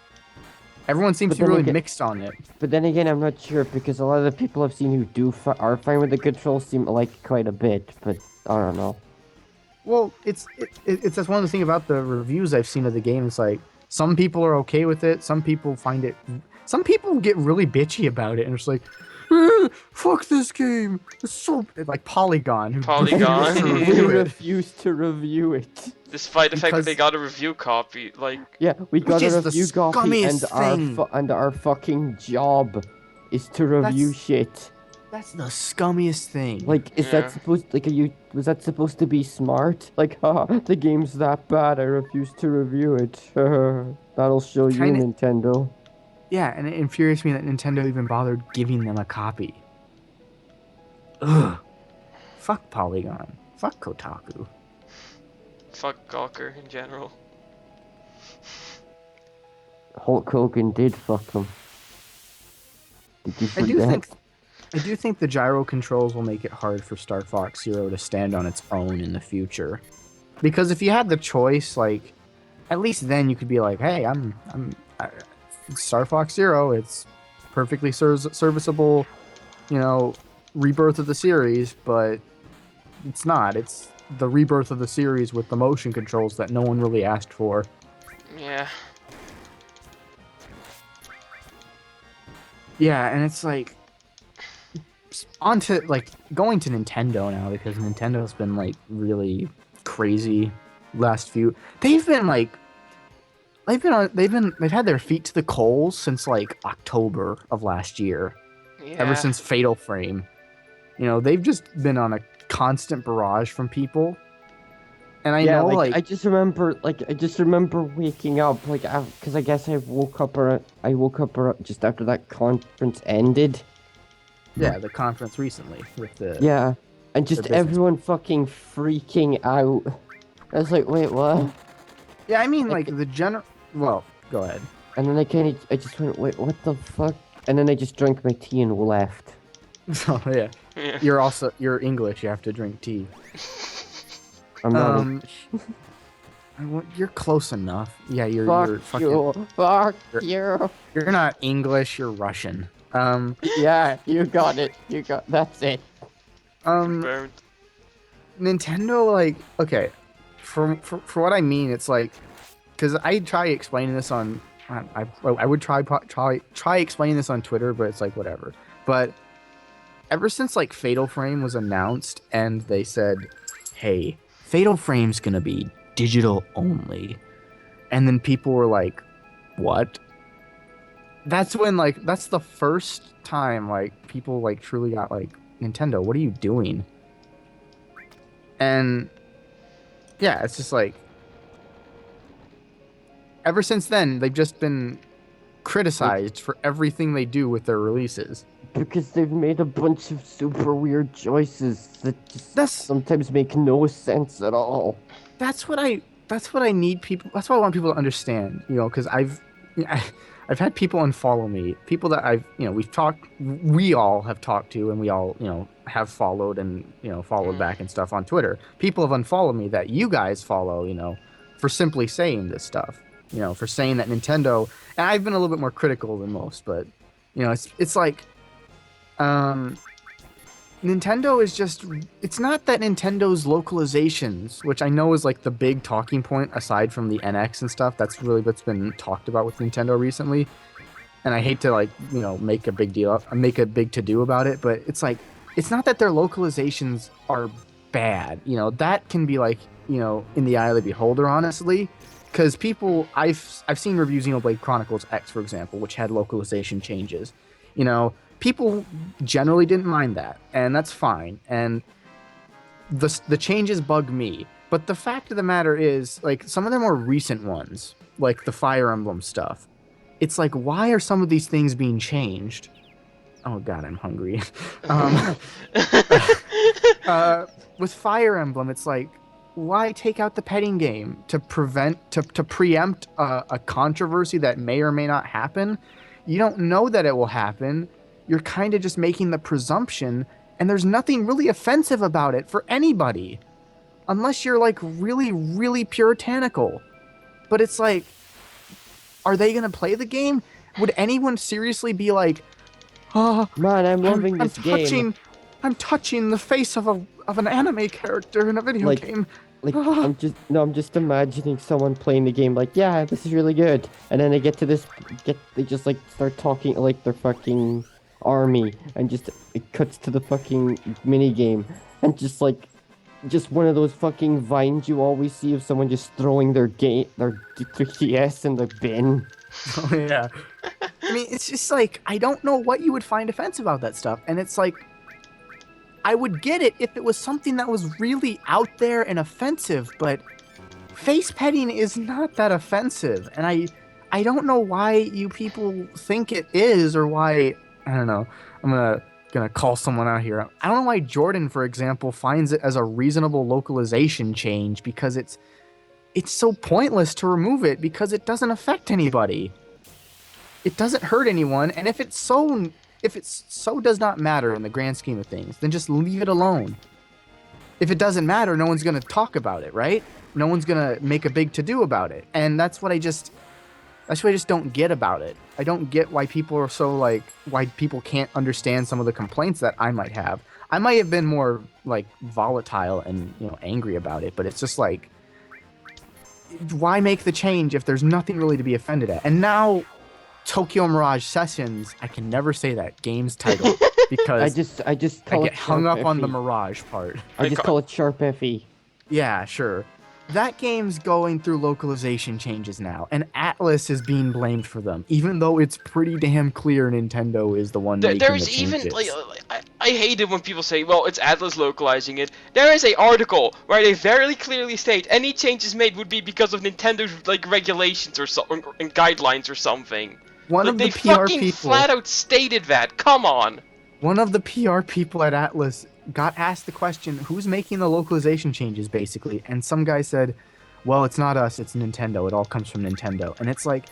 Everyone seems But to be then really again- mixed on it. But then again, I'm not sure because a lot of the people I've seen who are fine with the controls seem to like it quite a bit. But I don't know. Well, it's that's one of the things about the reviews I've seen of the game. It's like some people are okay with it, some people find it, some people get really bitchy about it, and it's like, fuck this game. It's so like Polygon. Who Polygon. refuses to We review it. refuse to review it. Despite the fact that Because- they got a review copy, like... Yeah, we got is a the review copy, and scummiest thing. our fucking job is to review That's- shit. That's the scummiest thing. Like, is Yeah. that supposed was that supposed to be smart? Like, haha, the game's that bad, I refuse to review it. That'll show you, Kinda- Nintendo. Yeah, and it infuriates me that Nintendo even bothered giving them a copy. Ugh. Fuck Polygon. Fuck Kotaku. Fuck Gawker in general. Hulk Hogan did fuck them. Did you I do forget? think the gyro controls will make it hard for Star Fox Zero to stand on its own in the future. Because if you had the choice, like, at least then you could be like, hey, it's Star Fox Zero. It's perfectly serviceable, rebirth of the series, but it's not. It's the rebirth of the series with the motion controls that no one really asked for. Yeah. Yeah, and it's like onto like going to Nintendo now because Nintendo's been like really crazy last few. They've had their feet to the coals since like October of last year. Yeah. Ever since Fatal Frame. They've just been on a constant barrage from people. And I know like I just remember waking up because I guess I woke up just after that conference ended. Yeah, the conference recently with the Yeah, and just business. everyone fucking freaking out. I was like, wait, what? Yeah, I mean, Like- like the general. Well, go ahead. And then I just went, wait, what the fuck? And then I just drank my tea and left. So yeah, Yeah. you're English. You have to drink tea. I'm not. Um, You're close enough. Yeah, you're Fuck fucking. you. Fuck you're- you. You're not English. You're Russian. Yeah, you got it. That's it. Confirmed. Nintendo, like, okay, for what I mean, it's like, because I try explaining this on, I would try explaining this on Twitter, but it's like whatever. But ever since like Fatal Frame was announced and they said, hey, Fatal Frame's gonna be digital only, and then people were like, what? That's when like that's the first time like people like truly got like, Nintendo, what are you doing? And yeah, it's just like ever since then they've just been criticized for everything they do with their releases. Because they've made a bunch of super weird choices that just That's sometimes make no sense at all. that's what I need people. That's what I want people to understand. You know, because I've had people unfollow me, people that we all have talked to, and we all have followed and followed back and stuff on Twitter. People have unfollowed me that you guys follow, for simply saying this stuff, for saying that Nintendo. And I've been a little bit more critical than most, but it's like, Nintendo is just, it's not that Nintendo's localizations, which I know is like the big talking point aside from the NX and stuff, that's really what's been talked about with Nintendo recently. And I hate to make a big to-do about it, but it's like, it's not that their localizations are bad. That can be like, in the eye of the beholder, honestly. Because people, I've seen reviews, Blade Chronicles X, for example, which had localization changes. People generally didn't mind that, and that's fine. And the changes bug me. But the fact of the matter is, like, some of the more recent ones, like the Fire Emblem stuff, it's like, why are some of these things being changed? Oh god, I'm hungry. With Fire Emblem, it's like, why take out the petting game to preempt a controversy that may or may not happen? You don't know that it will happen. You're kind of just making the presumption, and there's nothing really offensive about it for anybody. Unless you're like really, really puritanical. But it's like, are they going to play the game? Would anyone seriously be like, oh, Man, I'm loving this game. I'm touching the face of an anime character in a video game. Like, I'm just imagining someone playing the game like, yeah, this is really good. And then they get to they just like start talking like their fucking army, and just it cuts to the fucking mini game, and just one of those fucking vines you always see of someone just throwing their 3DS in the bin. Oh yeah. I mean, it's just like, I don't know what you would find offensive about that stuff, and it's like, I would get it if it was something that was really out there and offensive, but face petting is not that offensive, and I don't know why you people think it is, or why, I don't know, I'm gonna call someone out here. I don't know why Jordan, for example, finds it as a reasonable localization change, because it's so pointless to remove it, because it doesn't affect anybody. It doesn't hurt anyone, and if it's so does not matter in the grand scheme of things, then just leave it alone. If it doesn't matter, no one's gonna talk about it, right? No one's gonna make a big to-do about it, and that's what I just don't get about it. I don't get why people are so like, why people can't understand some of the complaints that I might have. I might have been more like volatile and angry about it, but it's just like, why make the change if there's nothing really to be offended at? And now, Tokyo Mirage Sessions, I can never say that game's title because I get hung up on the Mirage part. I just call it Sharp FE. Yeah, sure. That game's going through localization changes now, and Atlas is being blamed for them, even though it's pretty damn clear Nintendo is the one making the changes. There's even, like, I hate it when people say, well, it's Atlas localizing it. There is an article where they very clearly state any changes made would be because of Nintendo's, like, regulations or and guidelines or something. One like, of the they PR fucking people flat out stated that. Come on. one of the PR people at Atlas got asked the question, who's making the localization changes, basically? And some guy said, well, it's not us, it's Nintendo. It all comes from Nintendo. And it's like...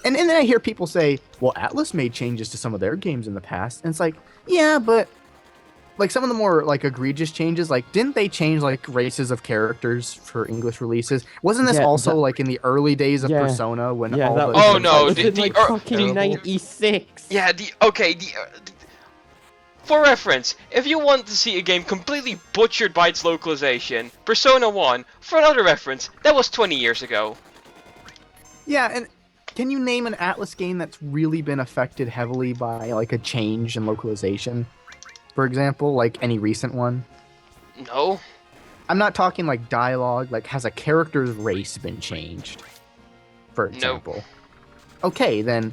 And then I hear people say, well, Atlas made changes to some of their games in the past. And it's like, yeah, but... Like, some of the more, like, egregious changes, like, didn't they change, like, races of characters for English releases? Wasn't this also, like, in the early days of Persona when all that the... was, Oh, no, that was in, the like, fucking terrible. 96. Yeah, for reference, if you want to see a game completely butchered by its localization, Persona 1, for another reference, that was 20 years ago. Yeah, and can you name an Atlas game that's really been affected heavily by, like, a change in localization? For example, like any recent one? No. I'm not talking like dialogue, like has a character's race been changed? For example. Okay, then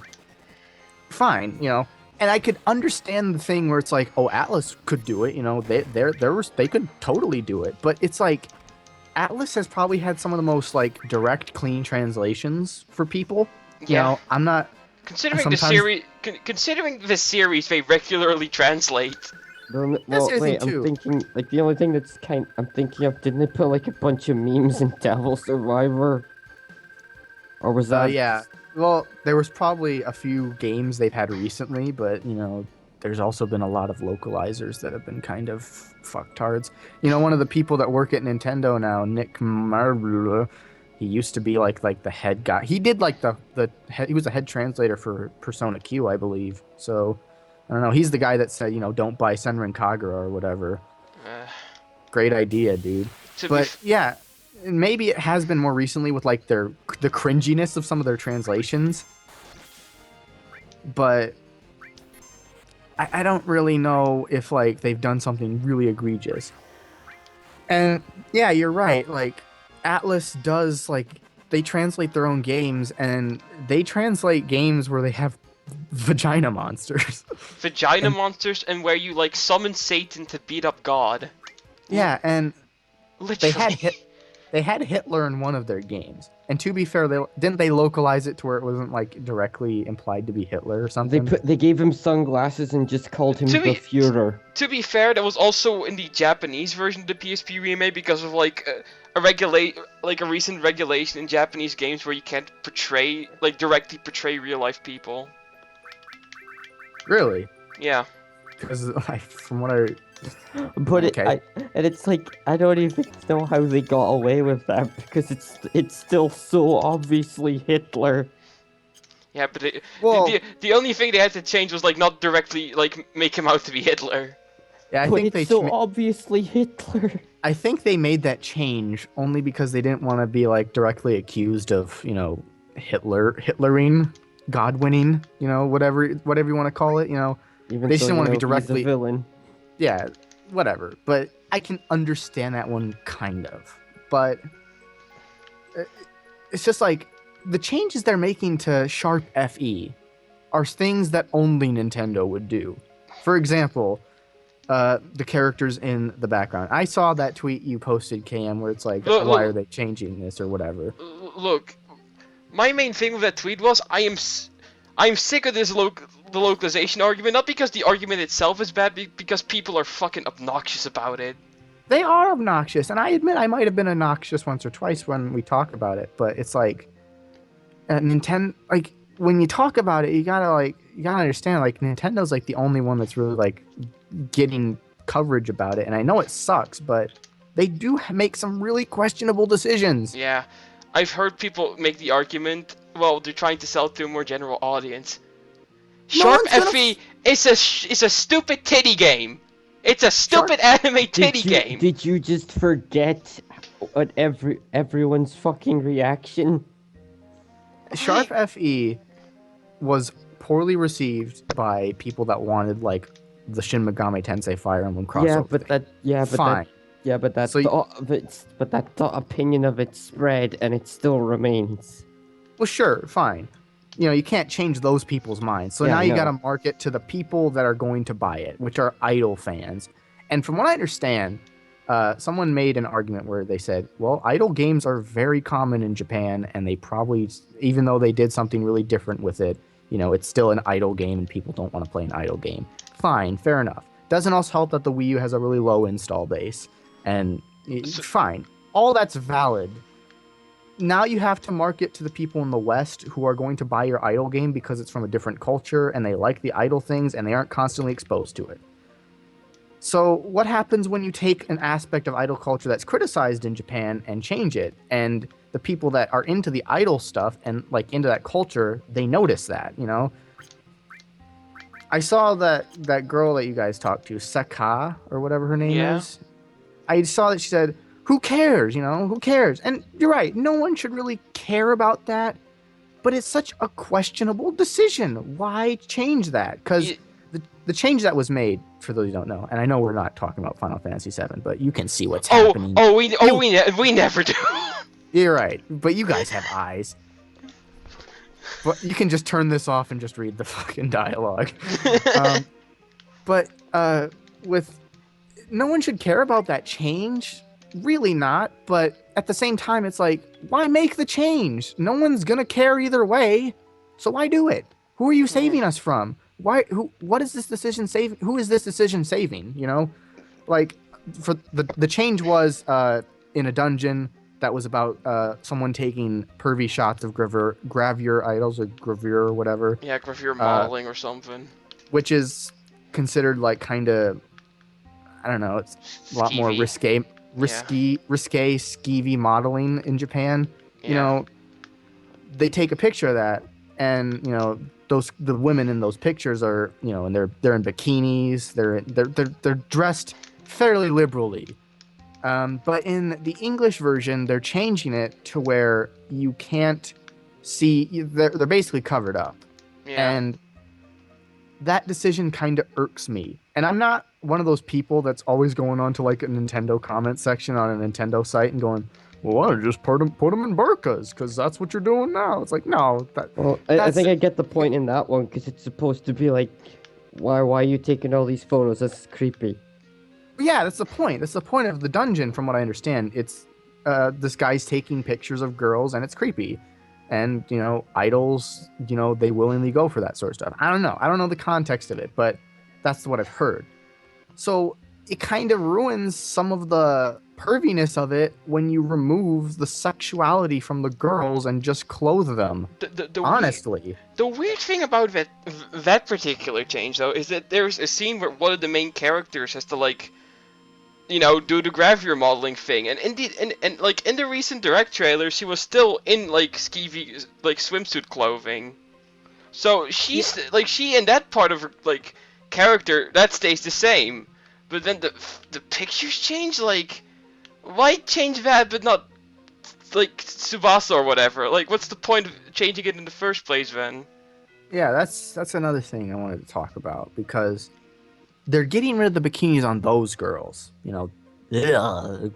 fine, you know. And I could understand the thing where it's like, oh, Atlas could do it, you know, they could totally do it. But it's like Atlas has probably had some of the most like direct, clean translations for people. You know, I'm not considering the series they regularly translate. Well, That's wait, I'm too. thinking, like, the only thing I'm thinking of, didn't they put, like, a bunch of memes in Devil Survivor? Or was that... Yeah. Well, there was probably a few games they've had recently, but, you know, there's also been a lot of localizers that have been kind of fucktards. You know, one of the people that work at Nintendo now, Nick Marble, he used to be, like the head guy. He did, like, he was the head translator for Persona Q, I believe. So... I don't know. He's the guy that said, you know, don't buy Senran Kagura or whatever. Great idea, dude. But yeah, maybe it has been more recently with like the cringiness of some of their translations. But I don't really know if like they've done something really egregious. And yeah, you're right. Like Atlas does like they translate their own games, and they translate games where they have vagina monsters. Vagina monsters, and where you like summon Satan to beat up God. Yeah, and literally. they had Hitler in one of their games. And to be fair, they localize it to where it wasn't like directly implied to be Hitler or something. They gave him sunglasses and just called him the Führer. To be fair, that was also in the Japanese version of the PSP remake because of like a recent regulation in Japanese games where you can't directly portray real life people. Really? Yeah. Because from what I... But okay. It's like, I don't even know how they got away with that, because it's still so obviously Hitler. Yeah, but the only thing they had to change was like not directly like make him out to be Hitler. Yeah, I but think it's so obviously Hitler. I think they made that change only because they didn't want to be like directly accused of, you know, Hitlering, God-winning, you know, whatever you want to call it, you know. Even they just didn't want to be directly directly a villain. Yeah, whatever. But I can understand that one kind of. But it's just like the changes they're making to Sharp FE are things that only Nintendo would do. For example, the characters in the background. I saw that tweet you posted, KM, where it's like, why are they changing this or whatever? Look, my main thing with that tweet was I am sick of this the localization argument, not because the argument itself is bad, because people are fucking obnoxious about it. They are obnoxious, and I admit I might have been obnoxious once or twice when we talk about it, but it's like Nintendo, like when you talk about it, you gotta understand, like Nintendo's like the only one that's really like getting coverage about it, and I know it sucks, but they do make some really questionable decisions. Yeah, I've heard people make the argument, well, they're trying to sell it to a more general audience. Sharp FE is a stupid titty game. It's a stupid anime titty game. Did you just forget what everyone's fucking reaction? Sharp FE was poorly received by people that wanted like the Shin Megami Tensei Fire Emblem crossover. But that opinion of it spread, and it still remains. Well, sure, fine. You know, you can't change those people's minds. So now you got to market to the people that are going to buy it, which are idle fans. And from what I understand, someone made an argument where they said, well, idle games are very common in Japan, and they probably, even though they did something really different with it, You know, it's still an idle game and people don't want to play an idle game. Fine, fair enough. Doesn't also help that the Wii U has a really low install base. And fine, all that's valid. Now you have to market to the people in the West who are going to buy your idle game because it's from a different culture and they like the idle things and they aren't constantly exposed to it. So what happens when you take an aspect of idol culture that's criticized in Japan and change it? And the people that are into the idol stuff and like into that culture, they notice that, you know? I saw that girl that you guys talked to, Saka or whatever her name is. I saw that she said, who cares, you know? Who cares? And you're right, no one should really care about that, but it's such a questionable decision. Why change that? Because the change that was made, for those who don't know, and I know we're not talking about Final Fantasy VII, but you can see what's happening. We never do. You're right, but you guys have eyes. But you can just turn this off and just read the fucking dialogue. But with no one should care about that change. Really not. But at the same time, it's like, why make the change? No one's gonna care either way. So why do it? Who are you saving us from? Why? What is this decision saving? Who is this decision saving? You know, like for the change was in a dungeon that was about someone taking pervy shots of gravure idols or gravure or whatever. Yeah, gravure modeling or something. Which is considered like kind of, I don't know, it's a lot more risque, skeevy modeling in Japan. Yeah. You know, they take a picture of that, and you know the women in those pictures are, you know, and they're in bikinis, they're dressed fairly liberally. But in the English version, they're changing it to where you can't see, they're basically covered up. Yeah. And that decision kind of irks me. And I'm not one of those people that's always going on to like a Nintendo comment section on a Nintendo site and going, well, why don't you just put them in burqas? Because that's what you're doing now. It's like, no. I think I get the point in that one, because it's supposed to be like, why are you taking all these photos? That's creepy. Yeah, that's the point. That's the point of the dungeon, from what I understand. It's this guy's taking pictures of girls, and it's creepy. And, you know, idols, you know, they willingly go for that sort of stuff. I don't know. I don't know the context of it, but that's what I've heard. So it kind of ruins some of the perviness of it when you remove the sexuality from the girls and just clothe them. Honestly. The weird thing about that particular change, though, is that there's a scene where one of the main characters has to, like, you know, do the gravure modeling thing, and indeed, and like in the recent direct trailer, she was still in like skeevy, like swimsuit clothing. So she's like, she in that part of her like character that stays the same, but then the pictures change. Like, why change that but not like Tsubasa or whatever? Like, what's the point of changing it in the first place then? Yeah, that's another thing I wanted to talk about, because they're getting rid of the bikinis on those girls, you know,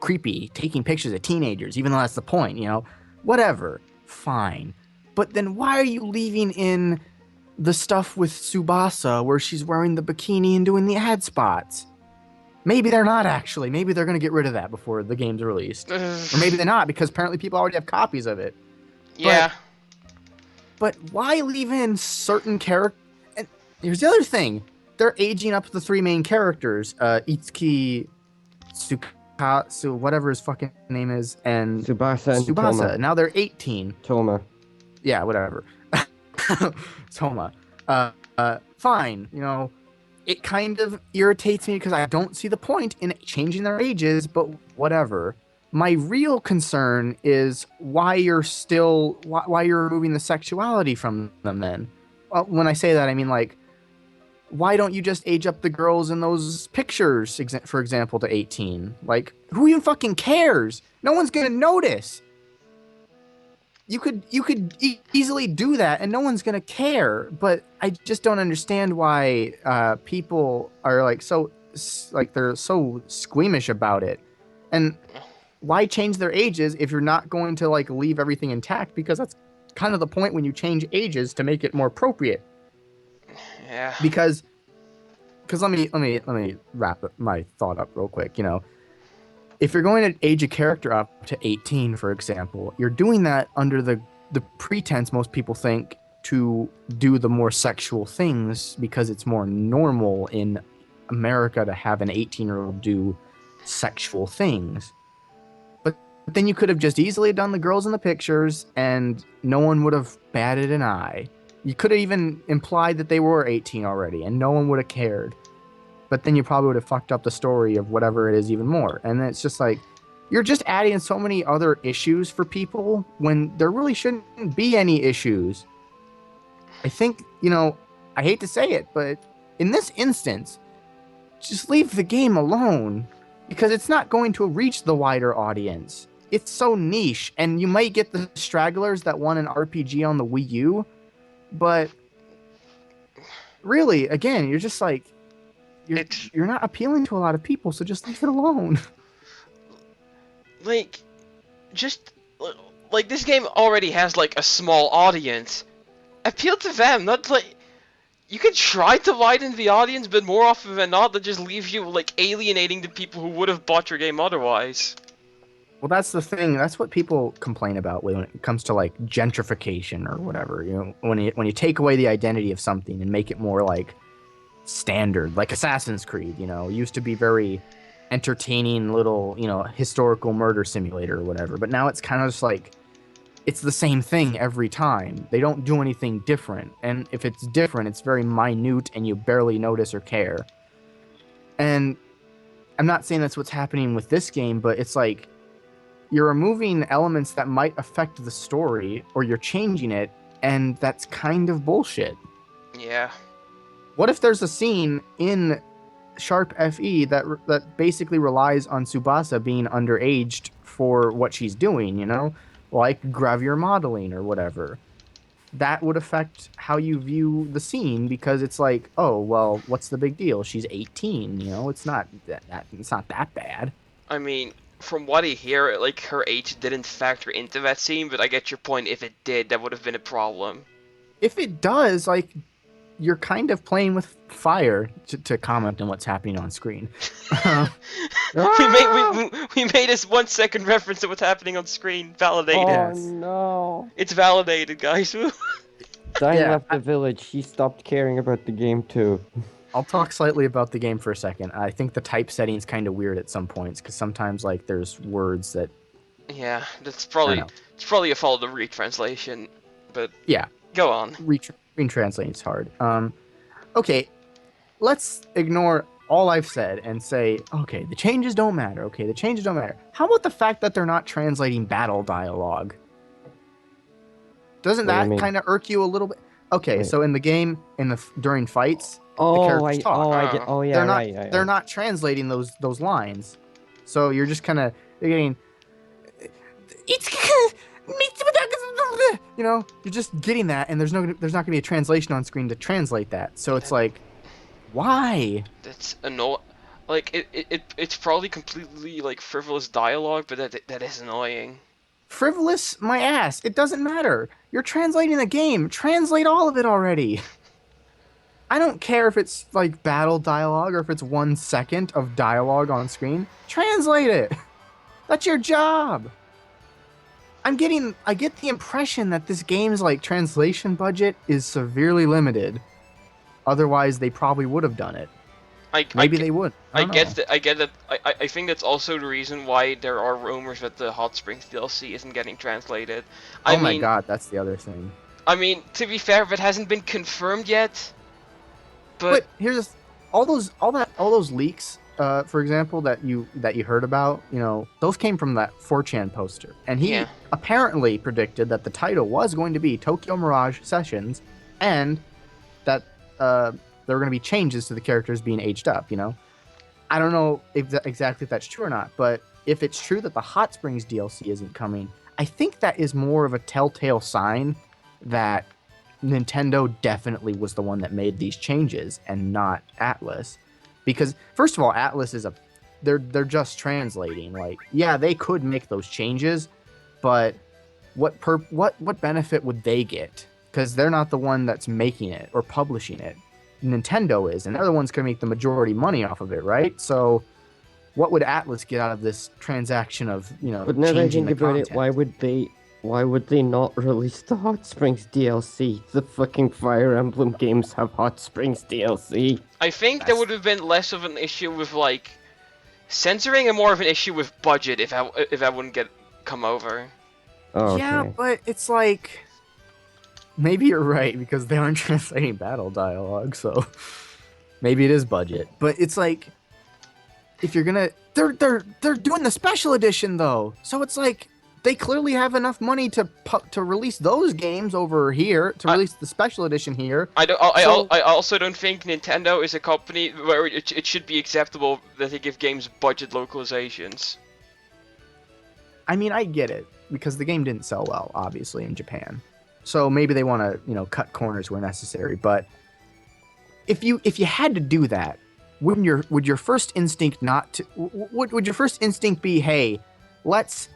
creepy, taking pictures of teenagers, even though that's the point, you know, whatever, fine. But then why are you leaving in the stuff with Tsubasa where she's wearing the bikini and doing the ad spots? Maybe they're not actually. Maybe they're going to get rid of that before the game's released. Or maybe they're not, because apparently people already have copies of it. Yeah. But why leave in certain characters? And here's the other thing. They're aging up the three main characters, Itsuki, whatever his fucking name is, and Tsubasa and Toma. Now they're 18. Toma. Yeah, whatever. Toma. Fine, you know, it kind of irritates me because I don't see the point in changing their ages, but whatever. My real concern is why you're removing the sexuality from them then. Well, when I say that, I mean, like, why don't you just age up the girls in those pictures, for example, to 18? Like, who even fucking cares? No one's gonna notice. You could easily do that, and no one's gonna care. But I just don't understand why people are like they're so squeamish about it. And why change their ages if you're not going to like leave everything intact? Because that's kind of the point when you change ages, to make it more appropriate. Yeah. Because let me wrap my thought up real quick. You know, if you're going to age a character up to 18, for example, you're doing that under the pretense most people think to do the more sexual things because it's more normal in America to have an 18-year-old do sexual things. But then you could have just easily done the girls in the pictures and no one would have batted an eye. You could have even implied that they were 18 already and no one would have cared. But then you probably would have fucked up the story of whatever it is even more. And it's just like, you're just adding so many other issues for people when there really shouldn't be any issues. I think, I hate to say it, but in this instance, just leave the game alone because it's not going to reach the wider audience. It's so niche, and you might get the stragglers that want an RPG on the Wii U, but really, again, you're just like, you're not appealing to a lot of people, so just leave it alone. Like, just, like, this game already has, like, a small audience. Appeal to them, not, like, you can try to widen the audience, but more often than not, that just leaves you, like, alienating the people who would have bought your game otherwise. Well, that's the thing. That's what people complain about when it comes to, like, gentrification or whatever. When you take away the identity of something and make it more, like, standard, like Assassin's Creed, used to be very entertaining little, historical murder simulator or whatever. But now it's kind of just like, it's the same thing every time. They don't do anything different. And if it's different, it's very minute and you barely notice or care. And I'm not saying that's what's happening with this game, but it's like, you're removing elements that might affect the story, or you're changing it, and that's kind of bullshit. Yeah. What if there's a scene in Sharp FE that basically relies on Tsubasa being underaged for what she's doing, like gravure modeling or whatever? That would affect how you view the scene because it's like, oh, well, what's the big deal? She's 18, it's not that bad. I mean, from what I hear, like, her age didn't factor into that scene, but I get your point. If it did, that would have been a problem. If it does, like, you're kind of playing with fire to comment on what's happening on screen. we made this 1 second reference to what's happening on screen. Validated. Oh no. It's validated, guys. Diane left the village. He stopped caring about the game too. I'll talk slightly about the game for a second. I think the typesetting is kind of weird at some points because sometimes, like, there's words that. Yeah, it's probably a fault of retranslation, but yeah, go on. Retranslating is hard. Okay, let's ignore all I've said and say, okay, the changes don't matter. Okay, the changes don't matter. How about the fact that they're not translating battle dialogue? Doesn't that kind of irk you a little bit? Okay, wait. So in the game, during fights, the characters talk. They're not translating those lines. So you're just kind of getting. You're just getting that, and there's not going to be a translation on screen to translate that. So it's like, why? That's annoying. Like it's probably completely like frivolous dialogue, but that is annoying. Frivolous, my ass. It doesn't matter. You're translating the game. Translate all of it already. I don't care if it's like battle dialogue or if it's 1 second of dialogue on screen. Translate it. That's your job. I get the impression that this game's like translation budget is severely limited. Otherwise, they probably would have done it. Maybe they would. I get that. I think that's also the reason why there are rumors that the Hot Springs DLC isn't getting translated. My god, that's the other thing. I mean, to be fair, that hasn't been confirmed yet. But here's all those leaks. For example, that you heard about, those came from that 4chan poster, and he apparently predicted that the title was going to be Tokyo Mirage Sessions, and that there were going to be changes to the characters being aged up. I don't know exactly if that's true or not, but if it's true that the Hot Springs DLC isn't coming, I think that is more of a telltale sign that Nintendo definitely was the one that made these changes and not Atlus. Because first of all, Atlus is they're just translating. Like, yeah, they could make those changes, but what benefit would they get? Because they're not the one that's making it or publishing it. Nintendo is, and they're the ones going to make the majority money off of it, right? So, what would Atlus get out of this transaction of But now that I think about it, why would they Why would they not release the Hot Springs DLC? The fucking Fire Emblem games have Hot Springs DLC. I think there That's- would have been less of an issue with like censoring and more of an issue with budget if I wouldn't come over. Oh, Yeah, okay. but it's like maybe you're right because they aren't translating battle dialogue, so maybe it is budget. But it's like if you're gonna, they're doing the special edition though, so it's like they clearly have enough money to release those games over here to release the special edition here. I also don't think Nintendo is a company where it should be acceptable that they give games budget localizations. I mean, I get it because the game didn't sell well, obviously, in Japan. So maybe they want to, cut corners where necessary. But if you had to do that, would your first instinct not to would your first instinct be, hey, let's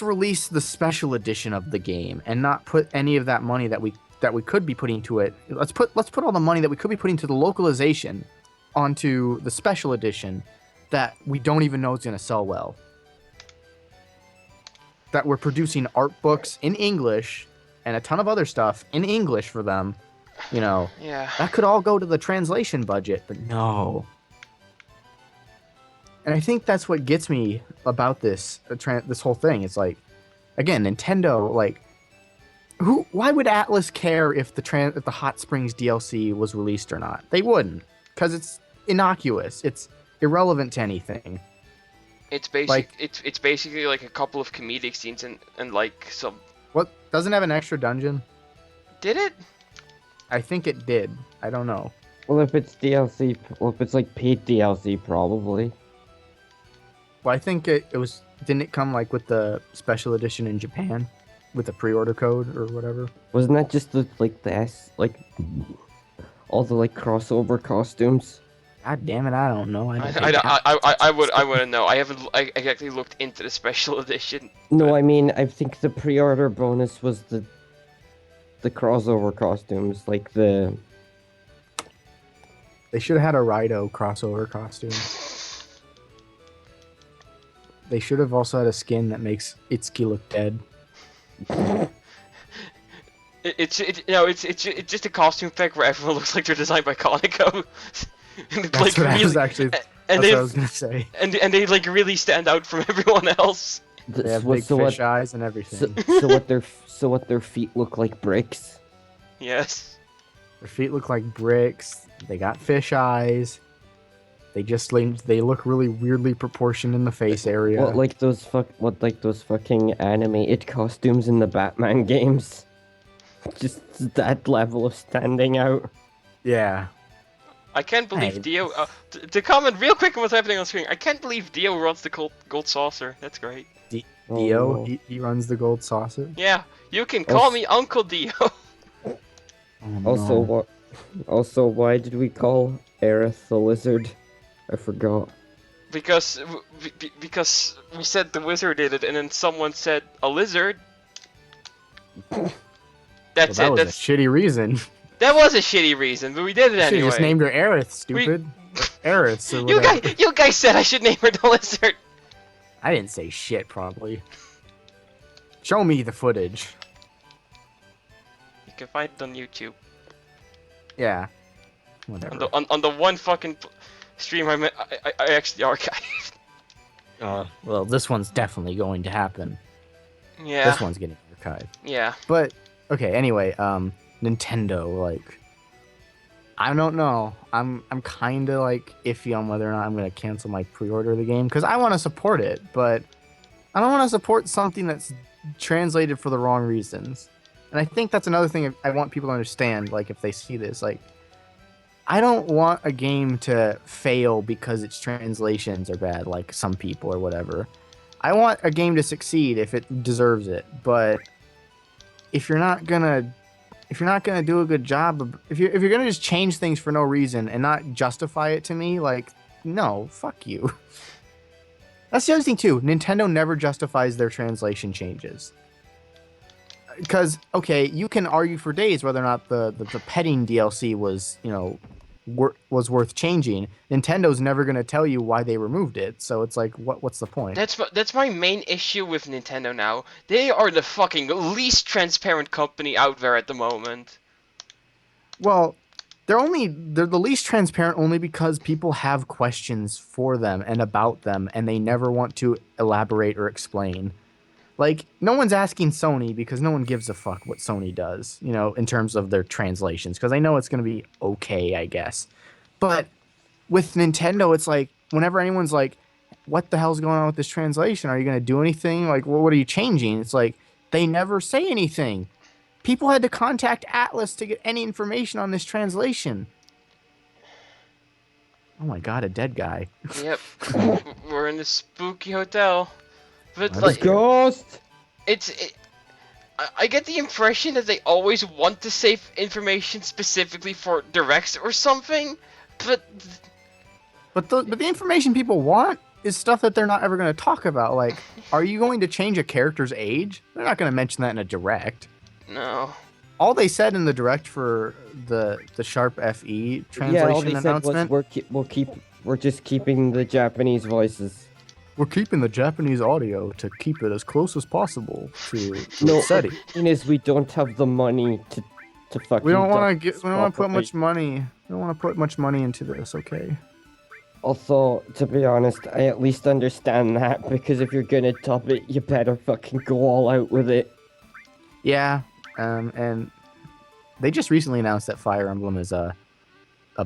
release the special edition of the game and not put any of that money that we could be putting to it. Let's put all the money that we could be putting to the localization onto the special edition that we don't even know is going to sell well. That we're producing art books in English and a ton of other stuff in English for them, Yeah. that could all go to the translation budget, but no. And I think that's what gets me about this whole thing. It's like, again, Nintendo, like, why would Atlas care if the Hot Springs DLC was released or not? They wouldn't, because it's innocuous. It's irrelevant to anything. It's it's basically like a couple of comedic scenes and like some. What, doesn't it have an extra dungeon? Did it? I think it did. I don't know. Well, if it's DLC, if it's like paid DLC, probably. Well, I think it was. Didn't it come like with the special edition in Japan, with the pre-order code or whatever? Wasn't that just all the like crossover costumes? God damn it! I don't know. I wouldn't know. I haven't exactly looked into the special edition. No, I mean, I think the pre-order bonus was the crossover costumes, like the. They should have had a Raido crossover costume. They should have also had a skin that makes Itsuki look dead. It's just a costume pack where everyone looks like they're designed by Conoco. And That's what I was actually. That's what I was gonna say. And they like really stand out from everyone else. They have big fish eyes and everything. So what their feet look like bricks. Yes. Their feet look like bricks. They got fish eyes. They look really weirdly proportioned in the face area. What like those fucking animated costumes in the Batman games? Just that level of standing out. Yeah. I can't believe Hey. Dio. To comment real quick on what's happening on screen, I can't believe Dio runs the gold saucer. That's great. Dio, Oh. he runs the gold saucer. Yeah, you can call me Uncle Dio. Oh, Also, no. what? Also, why did we call Aerith the lizard? I forgot. because we said the wizard did it, and then someone said a lizard. That's Well, that it. was a That's shitty reason. that was a shitty reason, but we did it Should've anyway. just named her Aerith, stupid. Aerith or you whatever. you guys said I should name her the lizard. I didn't say shit, probably. Show me the footage. You can find it on YouTube. Yeah. Whatever. On the one fucking stream I actually archived. Well, this one's definitely going to happen. Yeah. This one's getting archived. Yeah. But okay, anyway, Nintendo, like, I don't know. I'm kind of like iffy on whether or not I'm gonna cancel my pre-order of the game because I want to support it, but I don't want to support something that's translated for the wrong reasons. And I think that's another thing I want people to understand. Like, if they see this, like, I don't want a game to fail because its translations are bad, like some people or whatever. I want a game to succeed if it deserves it, but if you're not gonna do a good job, if you're gonna just change things for no reason and not justify it to me, like, no, fuck you. That's the other thing too. Nintendo never justifies their translation changes. Because okay, you can argue for days whether or not the petting DLC was was worth changing. Nintendo's never gonna tell you why they removed it, so it's like, what's the point? That's my main issue with Nintendo now. They are the fucking least transparent company out there at the moment. Well, they're the least transparent only because people have questions for them and about them, and they never want to elaborate or explain. Like, no one's asking Sony because no one gives a fuck what Sony does, in terms of their translations, because I know it's going to be okay, I guess. But with Nintendo, it's like, whenever anyone's like, what the hell's going on with this translation? Are you going to do anything? Like, well, what are you changing? It's like, they never say anything. People had to contact Atlas to get any information on this translation. Oh my god, a dead guy. Yep. We're in the spooky hotel. But Like, ghost. I get the impression that they always want to save information specifically for directs or something, but the information people want is stuff that they're not ever going to talk about. Like, are you going to change a character's age? They're not going to mention that in a direct. no. All they said in the direct for the Sharp FE translation Yeah, all they said announcement, was we're just keeping the Japanese voices. we're keeping the Japanese audio to keep it as close as possible to No, SETI. the thing is, we don't have the money to fucking. We don't want dub to we don't want to put properly. much money. We don't want to put much money into this, okay? Also, to be honest, I at least understand that, because if you're gonna dub it, you better fucking go all out with it. Yeah, and they just recently announced that Fire Emblem is a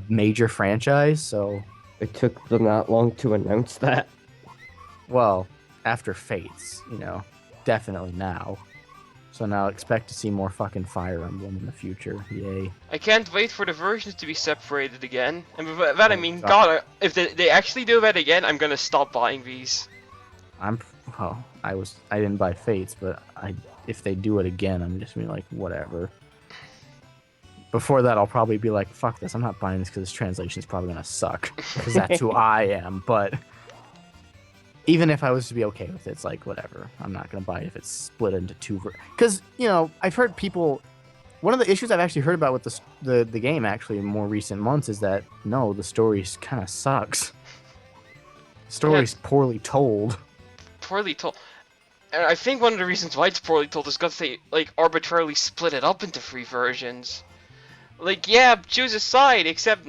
major franchise, so, It took them that long to announce that. well, after Fates, definitely now. So now expect to see more fucking Fire Emblem in the future. Yay. I can't wait for the versions to be separated again. And by that I Oh, mean, God. God, if they actually do that again, I'm gonna stop buying these. Well, I didn't buy Fates, but if they do it again, I'm just gonna be like, whatever. Before that, I'll probably be like, fuck this, I'm not buying this because this translation is probably gonna suck. Because that's who I am. But even if I was to be okay with it, it's like, whatever. I'm not gonna buy it if it's split into two. Because I've heard people. One of the issues I've actually heard about with the game actually in more recent months is that no, the story kind of sucks. Story's poorly told. Poorly told. And I think one of the reasons why it's poorly told is because they arbitrarily split it up into 3 versions. Like, yeah, choose a side, except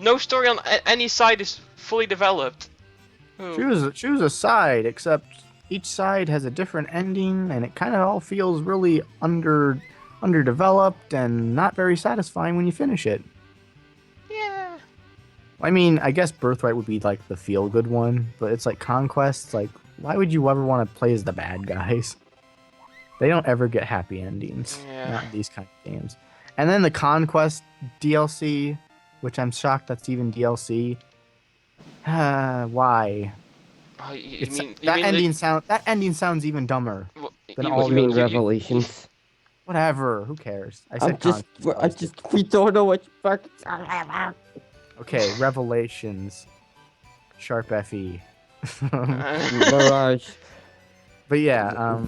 no story on any side is fully developed. Ooh. Choose a side, except each side has a different ending, and it kind of all feels really underdeveloped and not very satisfying when you finish it. Yeah. I mean, I guess Birthright would be like the feel-good one, but it's like Conquest. Like, why would you ever want to play as the bad guys? They don't ever get happy endings. Yeah. Not in these kind of games. And then the Conquest DLC, which I'm shocked that's even DLC. Why? Oh, you It's, mean that ending like, that ending sounds even dumber well, than you- all What the do you mean, other- Revelations? Whatever. Who cares? I said We don't know what you're fucking talking about. Okay, Revelations. Sharp FE. Mirage. But yeah,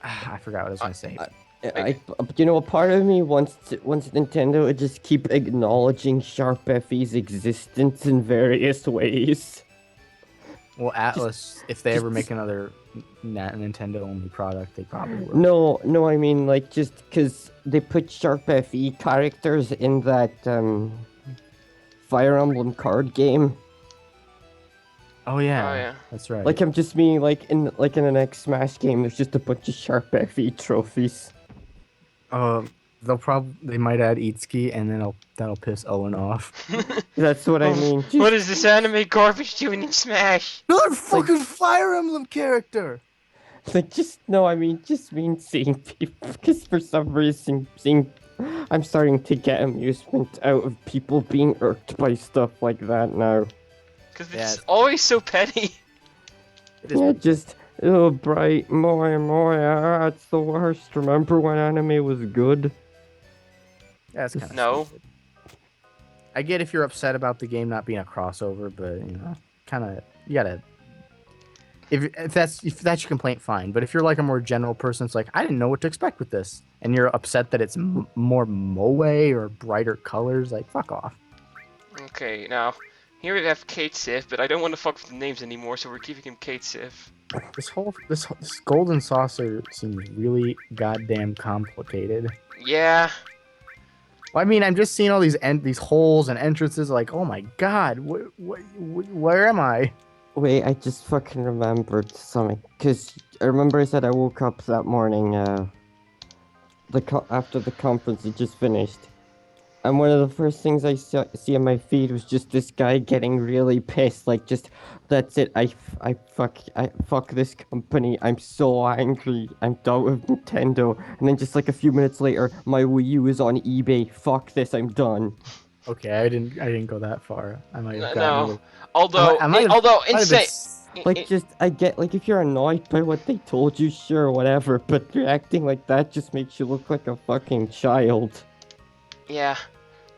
I forgot what I was gonna say. A part of me wants Nintendo to just keep acknowledging Sharp FE's existence in various ways. Well, Atlas, if they ever make another Nintendo-only product, they probably will. No, I mean, like, just because they put Sharp FE characters in that, Fire Emblem card game. Oh yeah, Oh, yeah. that's right. Like, I'm just meaning, like, in the next Smash game, there's just a bunch of Sharp FE trophies. they might add Itsuki, and then that'll piss Owen off. That's what I mean. What is this anime garbage doing in Smash? Another fucking Fire Emblem character. Just mean seeing people, because for some reason, I'm starting to get amusement out of people being irked by stuff like that now. Because Yeah. it's always so petty. It is Yeah, just, oh, bright, it's the worst. Remember when anime was good? That's kind of No. stupid. I get if you're upset about the game not being a crossover, but kind of you gotta. If that's your complaint, fine. But if you're like a more general person, it's like I didn't know what to expect with this. and you're upset that it's more moe or brighter colors. Like, fuck off. Okay, now here we have Kate Sif, but I don't want to fuck with the names anymore, so we're keeping him Kate Sif. This golden saucer seems really goddamn complicated. Yeah. Well, I mean, I'm just seeing all these holes and entrances. Like, oh my god, where am I? Wait, I just fucking remembered something. Because I remember I said I woke up that morning, after the conference had just finished. And one of the first things I see on my feed was just this guy getting really pissed. Like, just, that's it. I fuck this company. I'm so angry. I'm done with Nintendo. And then just like a few minutes later, my Wii U is on eBay. Fuck this. I'm done. Okay, I didn't go that far. I might have gotten a No. little... Although, I might have- although might have been insane. Like, just, I get, like, if you're annoyed by what they told you, sure, whatever. But reacting like that just makes you look like a fucking child. Yeah.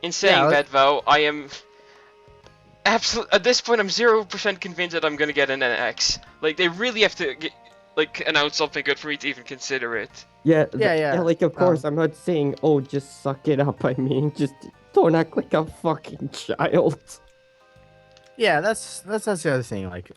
In saying Yeah, that, though, I am absolutely at this point. I'm 0% convinced that I'm gonna get an NX. Like, they really have to announce something good for me to even consider it. Yeah, Yeah. like, of course, I'm not saying, oh, just suck it up. I mean, just don't act like a fucking child. Yeah, that's the other thing. Like,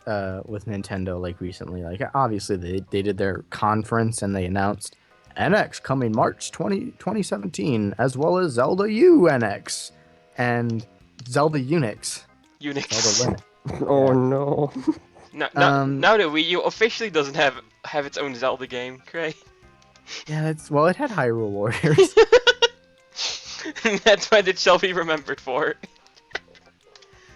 with Nintendo, like recently, like obviously they did their conference and they announced NX coming March 2017, as well as Zelda U NX and Zelda Unix. Unix. Zelda Linux. Oh Yeah. no. Now the Wii U officially doesn't have its own Zelda game. Great. Yeah, it had Hyrule Warriors. That's what it shall be remembered for.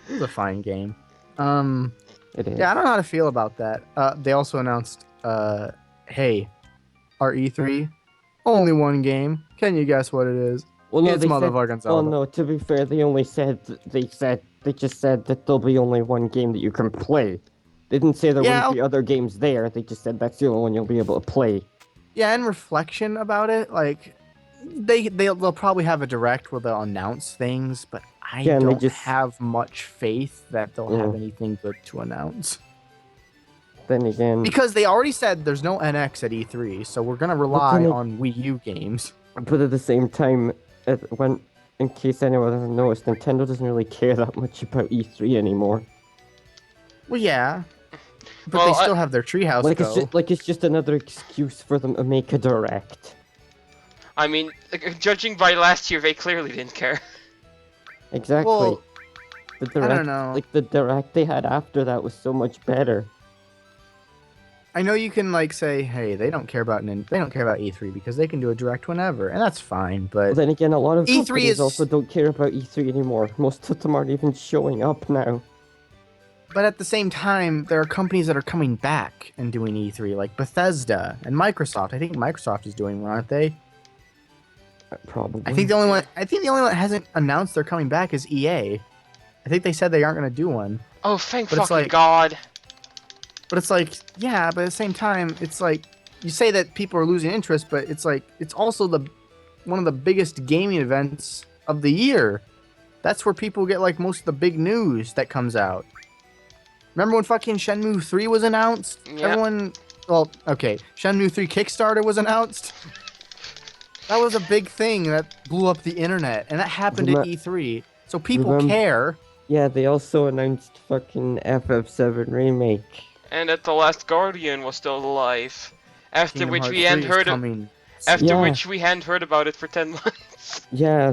It was a fine game. It is. Yeah, I don't know how to feel about that. They also announced, hey, our E3, only one game. Can you guess what it is? Well, no, It's they motherfucking said, well, Zelda. no, to be fair, they just said that there'll be only one game that you can play. They didn't say there wouldn't be other games there. They just said that's the only one you'll be able to play. Yeah, in reflection about it, like they'll probably have a direct where they'll announce things, but I Yeah, and they don't just- have much faith that they'll have anything good to announce. Then again, Because they already said there's no NX at E3, so we're gonna rely then on Wii U games. but at the same time, in case anyone hasn't noticed, Nintendo doesn't really care that much about E3 anymore. Well, yeah, but Well, they still have their Treehouse Go. It's just another excuse for them to make a direct. I mean, judging by last year, they clearly didn't care. Exactly. Well, The direct, I don't know. Like the direct they had after that was so much better. I know you can like say, hey, they don't care about E3 because they can do a direct whenever, and that's fine. But But then again, a lot of E3 companies is- also don't care about E3 anymore. Most of them aren't even showing up now. But at the same time, there are companies that are coming back and doing E3, like Bethesda and Microsoft. I think Microsoft is doing one, aren't they? Probably. I think the only one that hasn't announced they're coming back is EA. I think they said they aren't going to do one. Oh, thank But it's fucking like- God. But it's like, yeah, but at the same time, it's like you say that people are losing interest, but it's like it's also one of the biggest gaming events of the year. That's where people get like most of the big news that comes out. Remember when fucking Shenmue 3 was announced? Yeah. Everyone, well, okay, Shenmue 3 Kickstarter was announced. That was a big thing that blew up the internet, and that happened at E3. So people care. Yeah, they also announced fucking FF7 remake. And that the last Guardian was still alive. After Kingdom which Hearts we 3 hadn't is heard coming. After Yeah. which we hadn't heard about it for 10 months. Yeah,